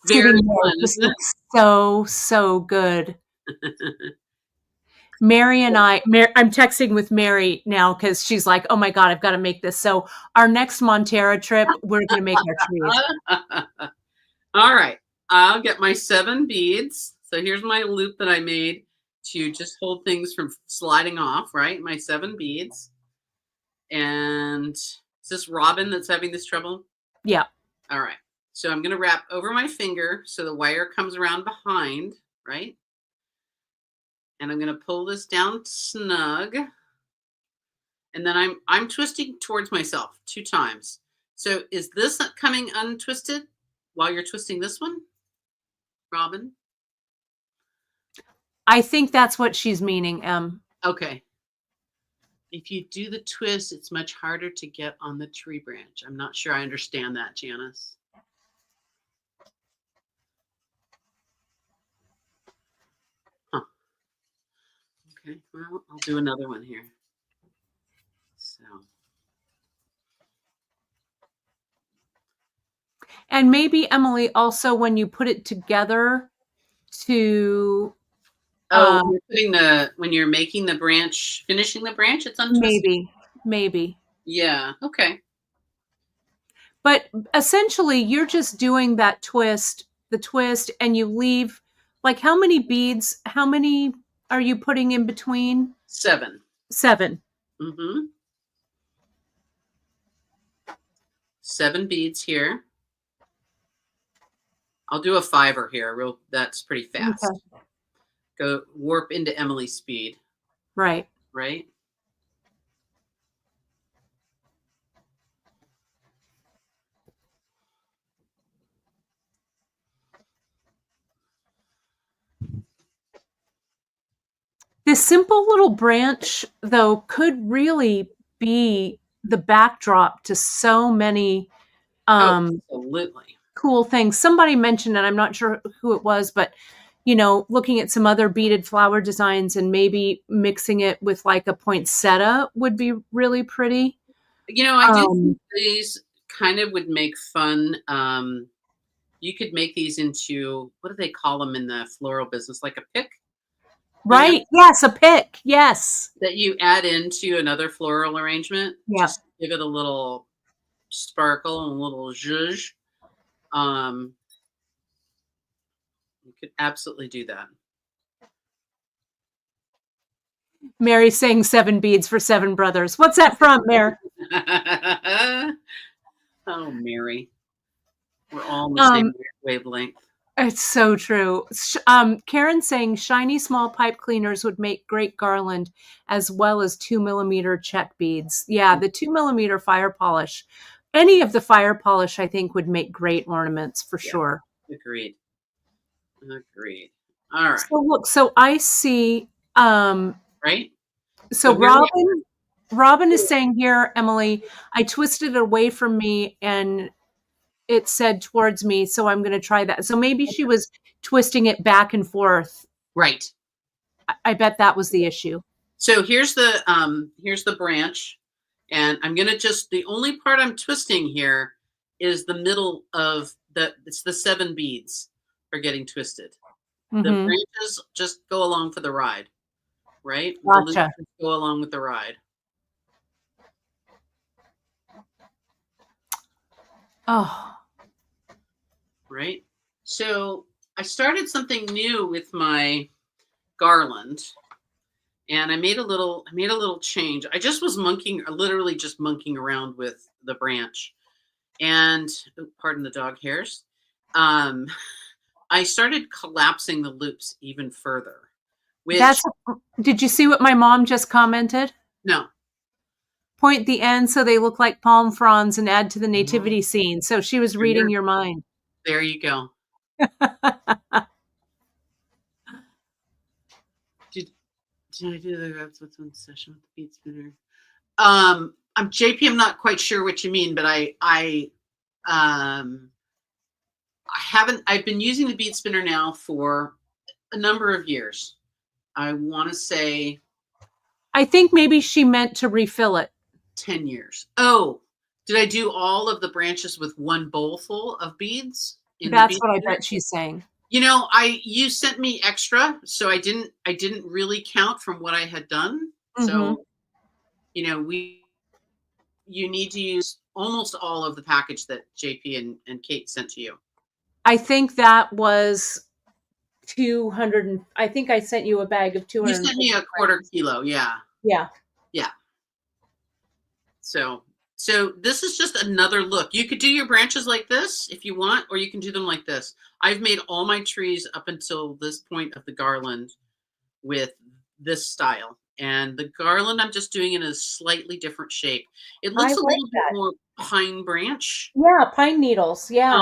sitting fun, there just isn't it? looks so good. Mary and I'm texting with Mary now because she's like, oh my God, I've got to make this. So our next Montera trip, we're going to make our trees. All right. I'll get my 7 beads. So here's my loop that I made to just hold things from sliding off, right? My 7 beads. And is this Robin that's having this trouble? Yeah. All right. So I'm going to wrap over my finger so the wire comes around behind, right? And I'm going to pull this down snug. And then I'm twisting towards myself 2 times. So is this coming untwisted while you're twisting this one, Robin? I think that's what she's meaning, Okay. If you do the twist, it's much harder to get on the tree branch. I'm not sure I understand that, Janice. Huh. Okay, well, I'll do another one here. So. And maybe, Emily, also when you put it together to... when you're making the branch, finishing the branch, it's untwisted? Maybe. Yeah, okay. But essentially, you're just doing that the twist, and you leave, like, how many beads, how many are you putting in between? 7. 7. Mm-hmm. 7 beads here. I'll do a 5er here. That's pretty fast. Okay. Go warp into Emily's speed. Right. Right. This simple little branch, though, could really be the backdrop to so many absolutely cool things. Somebody mentioned, and I'm not sure who it was, but looking at some other beaded flower designs and maybe mixing it with like a poinsettia would be really pretty. I do think these kind of would make fun. You could make these into, what do they call them in the floral business? Like a pick? Right. Yes, a pick. Yes. That you add into another floral arrangement. Yeah. Just give it a little sparkle and a little zhuzh. You could absolutely do that. Mary saying 7 beads for 7 brothers. What's that from, Mary? Oh, Mary. We're all on the same wavelength. It's so true. Karen saying shiny small pipe cleaners would make great garland, as well as 2mm check beads. Yeah, the 2mm fire polish. Any of the fire polish, I think, would make great ornaments for sure. Agreed. All right. So look, so I see. Right. So Robin is saying here, Emily, I twisted it away from me and it said towards me, so I'm going to try that. So maybe she was twisting it back and forth. Right. I bet that was the issue. So here's the branch, and I'm going to the only part I'm twisting here is the middle of it's the 7 beads are getting twisted. Mm-hmm. The branches just go along for the ride, right? Gotcha. The go along with the ride. Oh. Right. So I started something new with my garland, and I made a little change. I just was literally just monkeying around with the branch, and pardon the dog hairs. I started collapsing the loops even further. Did you see what my mom just commented? No. Point the end so they look like palm fronds and add to the nativity scene. So she was reading your mind. There you go. Did I do the what's one session with the bead spinner? I'm JP. I'm not quite sure what you mean, but I haven't. I've been using the bead spinner now for a number of years. I want to say. I think maybe she meant to refill it. 10 years. Oh, Did I do all of the branches with one bowl full of beads? That's what I bet she's saying. You know, you sent me extra, so I didn't really count from what I had done. So, you know, you need to use almost all of the package that JP and Kate sent to you. I think that was 200. And I think I sent you a bag of 200. You sent me a quarter kilo. Yeah. Yeah. Yeah. So this is just another look. You could do your branches like this if you want, or you can do them like this. I've made all my trees up until this point of the garland with this style. And the garland, I'm just doing in a slightly different shape. It looks a little bit more pine branch. Yeah, pine needles. Yeah.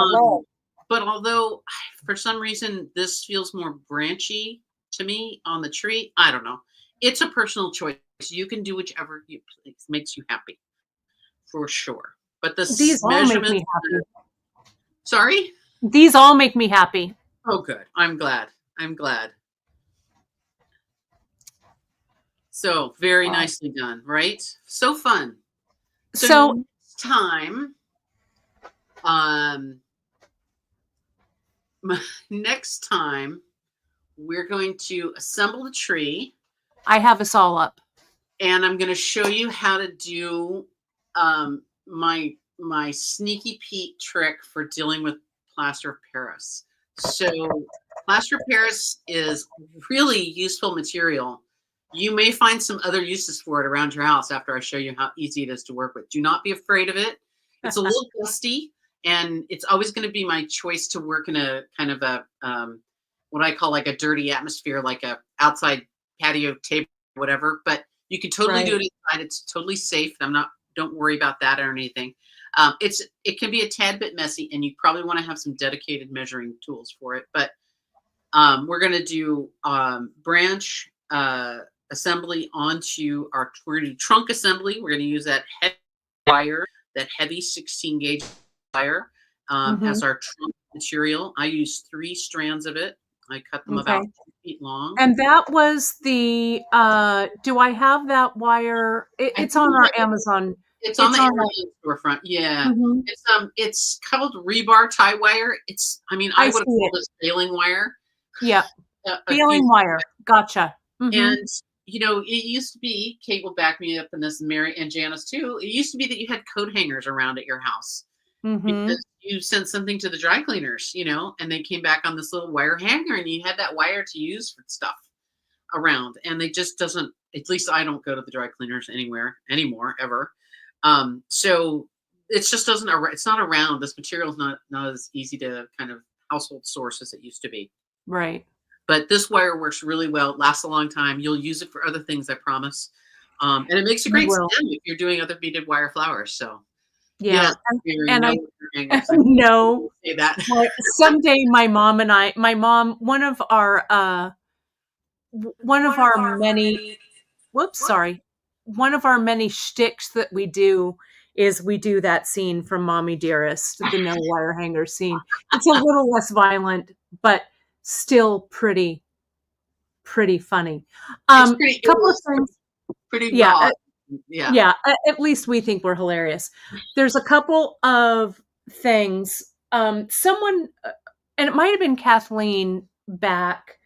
But although for some reason this feels more branchy to me on the tree, I don't know. It's a personal choice. You can do whichever makes you happy, for sure. But these all make me happy. Sorry? These all make me happy. Oh, good. I'm glad. I'm glad. So very nicely done, right? So fun. So next time, next time we're going to assemble the tree. I have us all up. And I'm going to show you how to do my sneaky Pete trick for dealing with plaster of Paris. So plaster of Paris is really useful material. You may find some other uses for it around your house after I show you how easy it is to work with. Do not be afraid of it. It's a little dusty, and it's always going to be my choice to work in a kind of a what I call like a dirty atmosphere, like a outside patio table, whatever. But you can totally do it inside. It's totally safe. Don't worry about that or anything. It can be a tad bit messy, and you probably want to have some dedicated measuring tools for it. But we're going to do branch assembly onto we're going to do trunk assembly. We're going to use that heavy wire, that heavy 16 gauge wire as our trunk material. I use 3 strands of it. I cut them about 2 feet long. And that was the, do I have that wire? It's on our Amazon. It's on the Amazon storefront. Yeah. It's called rebar tie wire. I would have called this baling wire. Yeah. Baling wire. Gotcha. And, you know, it used to be, Kate will back me up in this, and Mary and Janice too. It used to be that you had coat hangers around at your house because you sent something to the dry cleaners, you know, and they came back on this little wire hanger, and you had that wire to use for stuff around. And they just doesn't, at least I don't go to the dry cleaners anymore, ever. So it just doesn't, it's not around. This material is not as easy to kind of household source as it used to be. Right. But this wire works really well. It lasts a long time. You'll use it for other things, I promise. And it makes a great stem if you're doing other beaded wire flowers. So yeah. And I know that someday my mom, one of our many shticks that we do is we do that scene from Mommy Dearest, the no wire hanger scene. It's a little less violent, but still pretty funny. Couple of things. Pretty raw. Yeah. At least we think we're hilarious. There's a couple of things. Someone, and it might have been Kathleen back,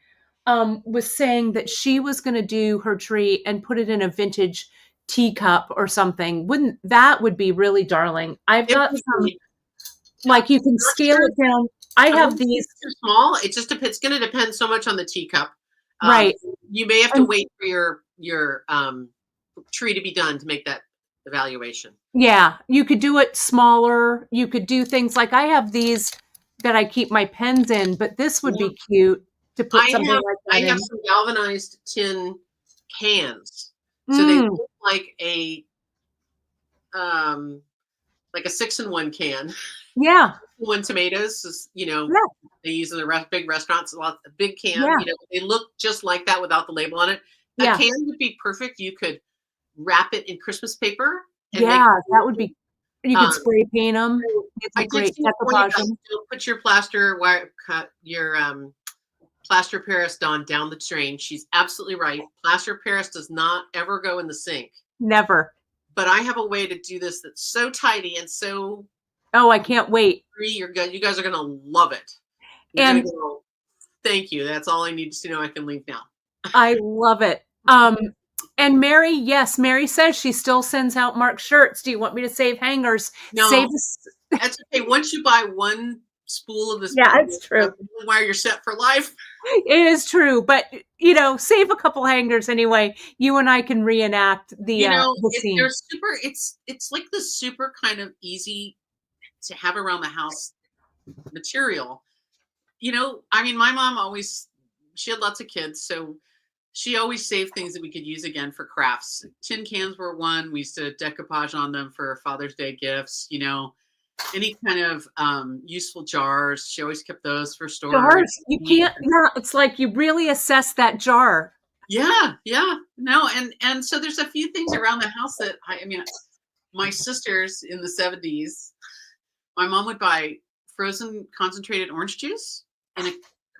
was saying that she was going to do her tree and put it in a vintage teacup or something. That would be really darling. I've got some, like you can scale it down. I have these too small. It's going to depend so much on the teacup. Right. You may have to wait for your tree to be done to make that evaluation. Yeah. You could do it smaller. You could do things like I have these that I keep my pens in, but this would be cute to put something like that in. I have some galvanized tin cans. So they look like a 6-in-1 can. Yeah. 1 tomatoes, you know, they use in the big restaurants, a big can, you know, they look just like that without the label on it. A can would be perfect. You could wrap it in Christmas paper. That would be, you could spray paint them. It's a great decoupage. Put your plaster plaster Paris down the drain. She's absolutely right. Plaster Paris does not ever go in the sink. Never. but I have a way to do this that's so tidy and so. Oh, I can't wait. You're good. You guys are gonna love it. You're And gonna go, thank you. That's all I need to know. I can leave now. I love it. And Mary, yes, Mary says she still sends out marked shirts. Do you want me to save hangers? No, that's okay. Once you buy one spool of this, yeah, it's true. Why you're set for life. It is true, but save a couple hangers anyway. You and I can reenact the scene. They're super. It's like the super kind of easy to have around the house material. I mean, my mom she had lots of kids, so she always saved things that we could use again for crafts. Tin cans were one. We used to decoupage on them for Father's Day gifts. Any kind of useful jars. She always kept those for storage. Jars, you can't. Yeah, it's like you really assess that jar. Yeah. No, and so there's a few things around the house that I mean, my sisters in the 70s, my mom would buy frozen concentrated orange juice in a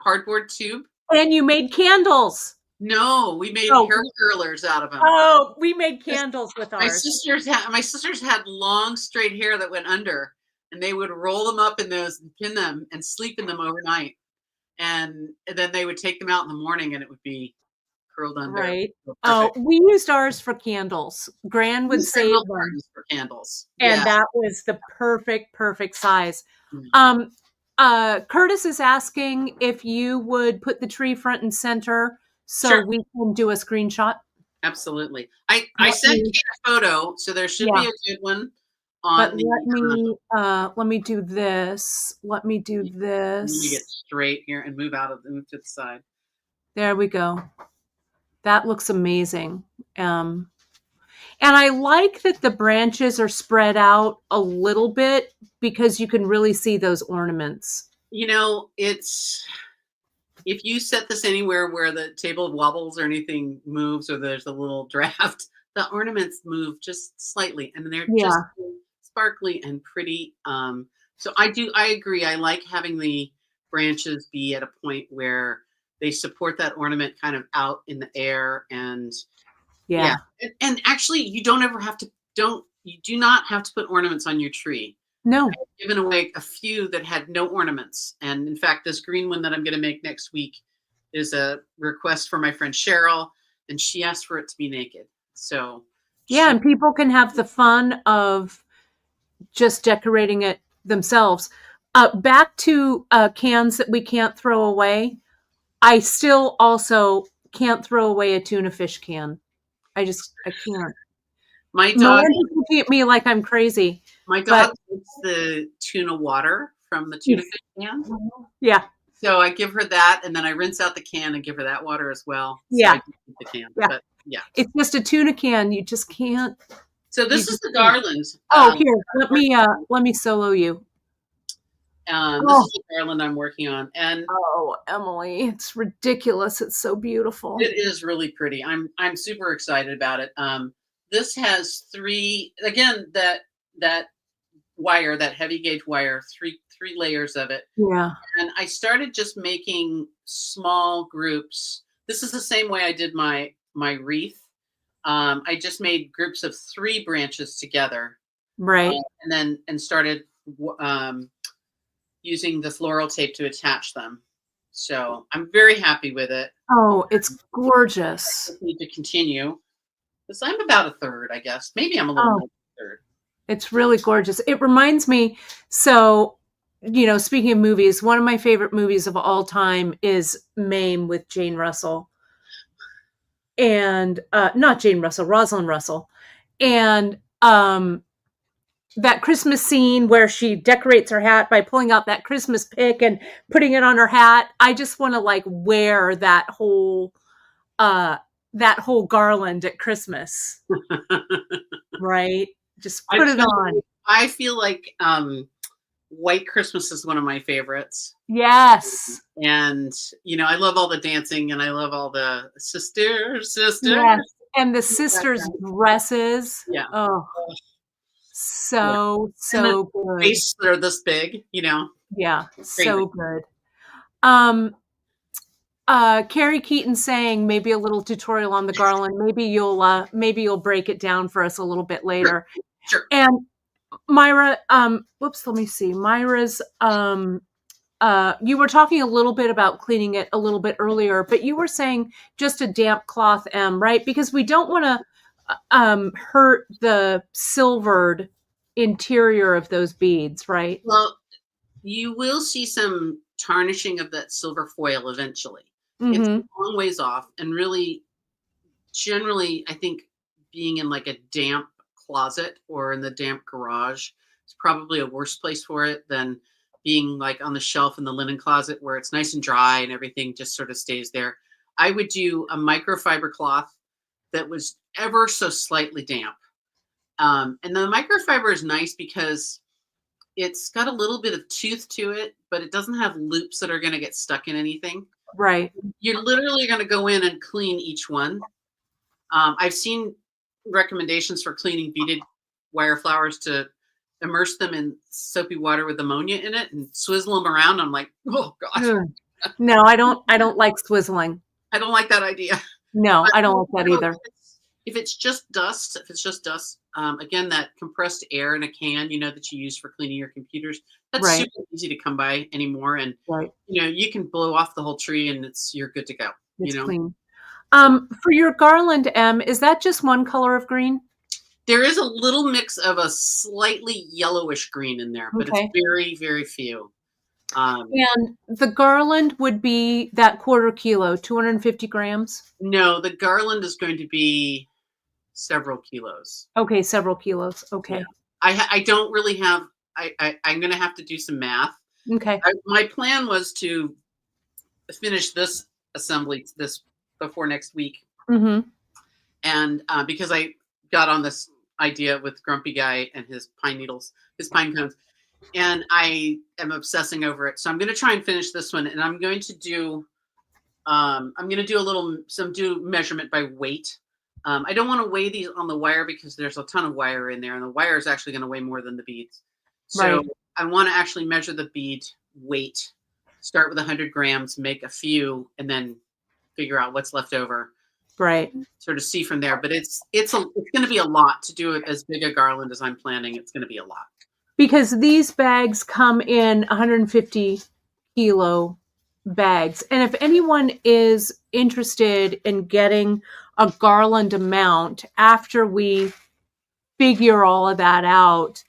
cardboard tube. And you made candles. No, we made hair curlers out of them. Oh, we made candles with ours. My sisters had long straight hair that went under, and they would roll them up in those and pin them and sleep in them overnight. And then they would take them out in the morning and it would be curled under. Right. Oh, we used ours for candles. Gran would save them for candles. And that was the perfect size. Curtis is asking if you would put the tree front and center so we can do a screenshot. Absolutely. I sent Kate a photo, so there should be a good one. But let me do this. Let me do this. You get straight here and move to the side. There we go. That looks amazing. And I like that the branches are spread out a little bit because you can really see those ornaments. If you set this anywhere where the table wobbles or anything moves or there's a little draft, the ornaments move just slightly and they're just sparkly and pretty. So I agree. I like having the branches be at a point where they support that ornament kind of out in the air and and actually you do not have to put ornaments on your tree. No. I've given away a few that had no ornaments. And in fact, this green one that I'm going to make next week is a request for my friend Cheryl, and she asked for it to be naked. So and people can have the fun of just decorating it themselves. Back to cans that we can't throw away. I still also can't throw away a tuna fish can. I can't. My dog is looking at me like I'm crazy. My dog likes the tuna water from the tuna fish can. Yeah. So I give her that, and then I rinse out the can and give her that water as well. Yeah. So I can keep the can. Yeah. But it's just a tuna can. You just can't. So this is the Garland. Here, let me solo you. This is the Garland I'm working on, and Emily, it's ridiculous. It's so beautiful. It is really pretty. I'm super excited about it. This has three that wire, that heavy gauge wire, three layers of it. Yeah. And I started just making small groups. This is the same way I did my wreath. I just made groups of 3 branches together. Right. And started using the floral tape to attach them. So I'm very happy with it. Oh, it's gorgeous. I need to continue. Because I'm about a third, I guess. Maybe I'm a little more than a third. It's really gorgeous. It reminds me, speaking of movies, one of my favorite movies of all time is Mame with Jane Russell. And not Jane Russell, Rosalind Russell. And that Christmas scene where she decorates her hat by pulling out that Christmas pick and putting it on her hat. I just want to wear that whole garland at Christmas. Right? Just put it on. I feel like White Christmas is one of my favorites. Yes. And, I love all the dancing and I love all the sisters. Yes. And the sisters' dresses. Yeah. Oh, so good. Face, they're this big, Yeah. Crazy. So good. Carrie Keaton saying maybe a little tutorial on the garland. Maybe you'll break it down for us a little bit later. Sure. And Myra, whoops, let me see. Myra's, you were talking a little bit about cleaning it a little bit earlier, but you were saying just a damp cloth, right? Because we don't want to hurt the silvered interior of those beads, right? Well, you will see some tarnishing of that silver foil eventually. It's a long ways off, and really, generally, I think being in like a damp closet or in the damp garage is probably a worse place for it than being like on the shelf in the linen closet where it's nice and dry and everything just sort of stays there. I would do a microfiber cloth that was ever so slightly damp. And the microfiber is nice because it's got a little bit of tooth to it, but it doesn't have loops that are going to get stuck in anything. Right. You're literally going to go in and clean each one. I've seen recommendations for cleaning beaded wire flowers to immerse them in soapy water with ammonia in it and swizzle them around. I'm like, oh gosh. No, I don't like swizzling. I don't like that idea. No, I don't like that either. If it's just dust, again, that compressed air in a can, that you use for cleaning your computers, that's super easy to come by anymore. And, you can blow off the whole tree and you're good to go. It's clean. For your garland, is that just one color of green? There is a little mix of a slightly yellowish green in there, but it's very, very few. And the garland would be that 1/4 kilo, 250 grams? No, the garland is going to be several kilos. Okay, several kilos. Okay. Yeah. I don't really have, I'm going to have to do some math. Okay. My plan was to finish this assembly before next week. And because I got on this idea with Grumpy Guy and his pine cones, and I am obsessing over it. So I'm going to try and finish this one, and I'm going to do do measurement by weight. I don't want to weigh these on the wire because there's a ton of wire in there, and the wire is actually going to weigh more than the beads. So I want to actually measure the bead weight, start with 100 grams, make a few, and then figure out what's left over. Right. Sort of see from there. But it's going to be a lot to do it as big a garland as I'm planning. It's going to be a lot. Because these bags come in 150 kilo bags. And if anyone is interested in getting a garland amount after we figure all of that out,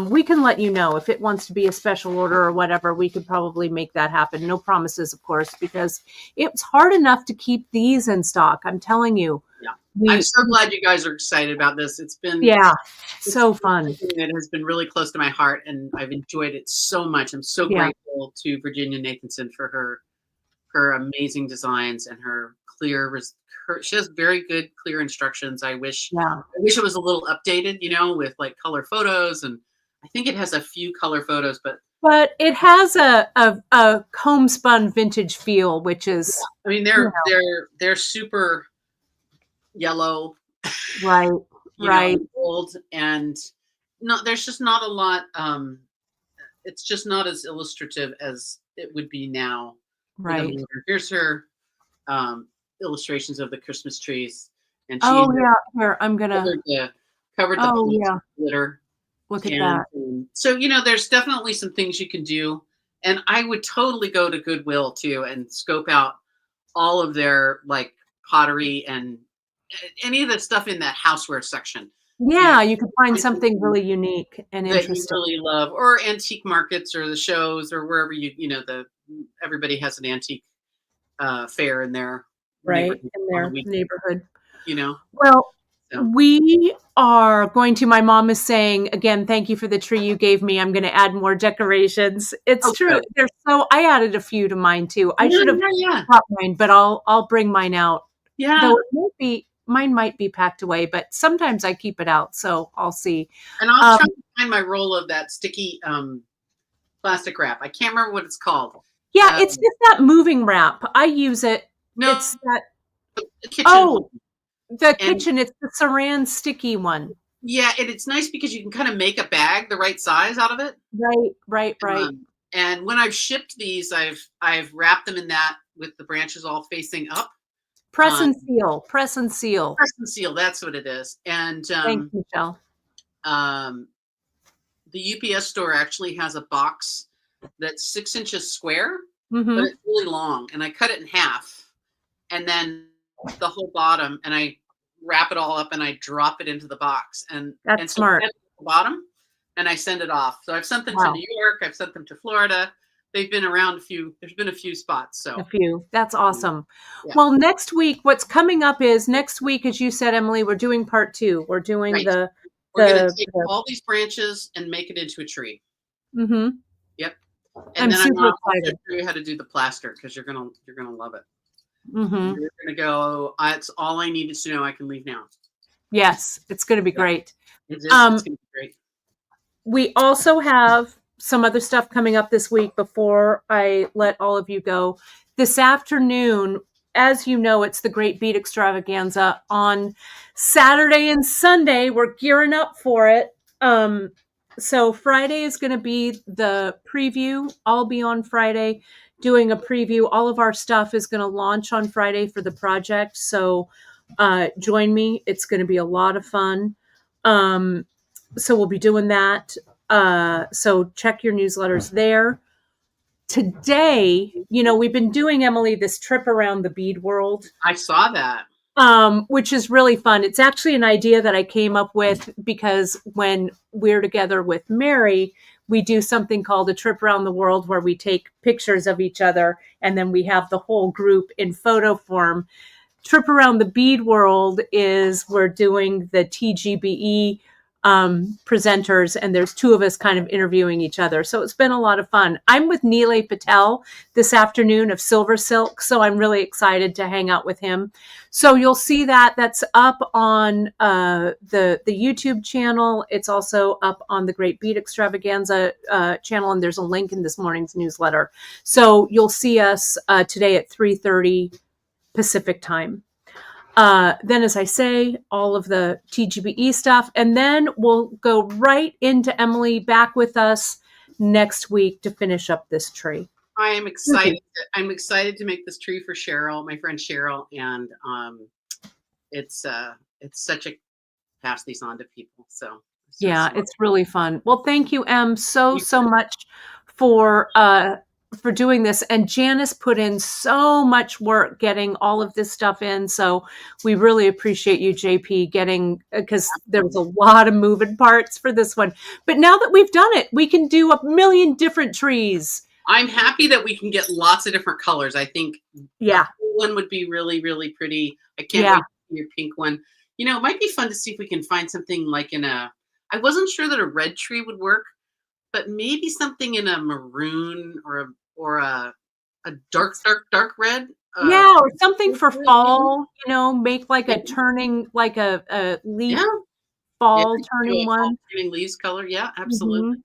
we can let you know. If it wants to be a special order or whatever, we could probably make that happen. No promises, of course, because it's hard enough to keep these in stock. I'm telling you. Yeah. I'm so glad you guys are excited about this. It's been so fun. It has been really close to my heart, and I've enjoyed it so much. I'm so grateful to Virginia Nathanson for her amazing designs and her clear. She has very good, clear instructions. I wish it was a little updated, with like color photos, and I think it has a few color photos, but it has a homespun vintage feel, which is they're super yellow, right, gold, and there's just not a lot. It's just not as illustrative as it would be now. Right. Here's her illustrations of the Christmas trees, and here I'm gonna covered the glitter. Look at that. So there's definitely some things you can do, and I would totally go to Goodwill too and scope out all of their like pottery and any of the stuff in that houseware section. Yeah, you could find something really unique and interesting that you really love, or antique markets or the shows or wherever everybody has an antique fair in their neighborhood. Well, we are going to. My mom is saying again, thank you for the tree you gave me. I'm going to add more decorations. It's true. Good. I added a few to mine too. I should have brought mine, but I'll bring mine out. Yeah. Though mine might be packed away, but sometimes I keep it out, so I'll see. And I'll try to find my roll of that sticky plastic wrap. I can't remember what it's called. Yeah, it's just that moving wrap. I use it. No, it's that. The kitchen. Kitchen. It's the serene sticky one. Yeah, and it's nice because you can kind of make a bag the right size out of it. Right. And when I've shipped these, I've wrapped them in that with the branches all facing up. Press and seal. Press and seal. Press and seal. That's what it is. And thanks, Michelle. The UPS store actually has a box that's 6 inches square, Mm-hmm. but it's really long. And I cut it in half, and then the whole bottom, and I wrap it all up and I drop it into the box. And that's smart. At the bottom, and I send it off. So I've sent them to New York. I've sent them to Florida. They've been around there's been a few spots. So a few. That's awesome. Yeah. Well, next week, what's coming up is next week, as you said, Emily, we're doing part 2. We're doing we're going to take all these branches and make it into a tree. Mm-hmm. Yep. I'm And then super I'm excited. show you how to do the plaster, because you're gonna love it. Mm-hmm. You're gonna go. It's all I needed to know. I can leave now. Yes, it's going to be great. It is. It's going to be great. We also have some other stuff coming up this week before I let all of you go. This afternoon, as you know, it's the Great Bead Extravaganza on Saturday and Sunday. We're gearing up for it. So Friday is going to be the preview. I'll be on Friday doing a preview. All of our stuff is going to launch on Friday for the project. So join me. It's going to be a lot of fun. So we'll be doing that. So check your newsletters there. Today, we've been doing, Emily, this trip around the bead world. I saw that. Which is really fun. It's actually an idea that I came up with because when we're together with Mary, we do something called a trip around the world, where we take pictures of each other and then we have the whole group in photo form. Trip around the bead world is we're doing the TGBE presenters, and there's 2 of us kind of interviewing each other. So it's been a lot of fun. I'm with Neelay Patel this afternoon of Silver Silk, so I'm really excited to hang out with him. So you'll see that. That's up on the YouTube channel. It's also up on the Great Bead Extravaganza channel, and there's a link in this morning's newsletter. So you'll see us today at 3:30 Pacific time. Then, as I say, all of the TGBE stuff, and then we'll go right into Emily back with us next week to finish up this tree. I am excited. I'm excited to make this tree for Cheryl, my friend Cheryl, and it's such a pass these on to people. So yeah, it's really fun. Well, thank you, Em, so much for doing this. And Janice put in so much work getting all of this stuff in. So we really appreciate you, JP, because there was a lot of moving parts for this one. But now that we've done it, we can do a million different trees. I'm happy that we can get lots of different colors. I think the one would be really, really pretty. I can't wait to see your pink one. It might be fun to see if we can find something like I wasn't sure that a red tree would work, but maybe something in a maroon or a dark red. Or something for fall, make like a turning, like a leaf fall turning one. Turning leaves color. Yeah, absolutely. Mm-hmm.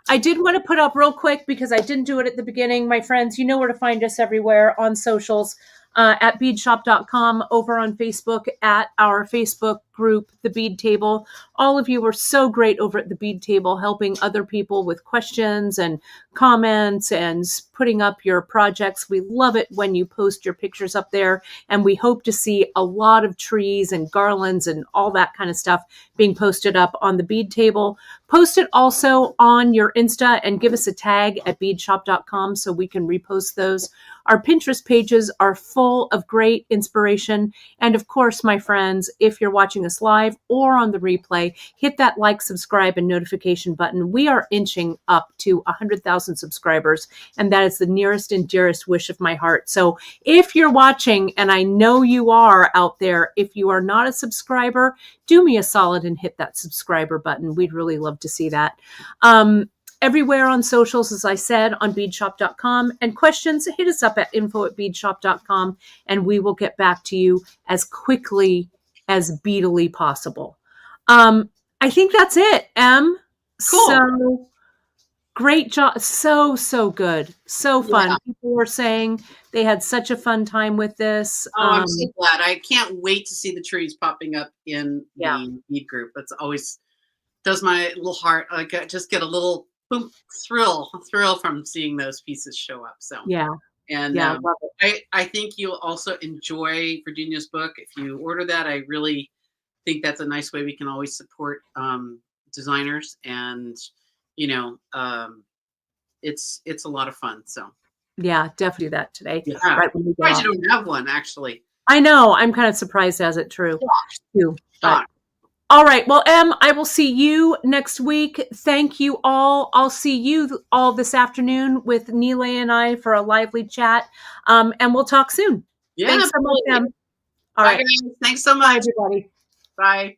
I did want to put up real quick, because I didn't do it at the beginning. My friends, you know where to find us everywhere on socials. At beadshop.com, over on Facebook, at our Facebook group, The Bead Table. All of you were so great over at The Bead Table, helping other people with questions and comments and putting up your projects. We love it when you post your pictures up there, and we hope to see a lot of trees and garlands and all that kind of stuff being posted up on The Bead Table. Post it also on your Insta and give us a tag at beadshop.com so we can repost those. Our Pinterest pages are full of great inspiration. And of course, my friends, if you're watching us live or on the replay, hit that like, subscribe, and notification button. We are inching up to 100,000 subscribers, and that is the nearest and dearest wish of my heart. So if you're watching, and I know you are out there, if you are not a subscriber, do me a solid and hit that subscriber button. We'd really love to see that. Everywhere on socials, as I said, on beadshop.com. And questions, hit us up at info@beadshop.com, and we will get back to you as quickly as beadily possible. I think that's it, Em. Cool. So great job. So good. So fun. Yeah. People were saying they had such a fun time with this. Oh, I'm so glad. I can't wait to see the trees popping up in the bead group. That's always does my little heart. I just get a little boom, thrill from seeing those pieces show up. So yeah. and Yeah, I love it. I think you'll also enjoy Virginia's book if you order that. I really think that's a nice way we can always support designers, and it's a lot of fun. So Yeah, definitely do that today. yeah, Right when we get surprised off. you don't have one actually. I know. I'm kind of surprised as it true too. But Shocked. all right. Well, Em, I will see you next week. Thank you all. I'll see you all this afternoon with Neela and I for a lively chat. And we'll talk soon. Yeah, Thanks so much, Em. All Bye, right. guys. Thanks so Bye, much. everybody. Bye.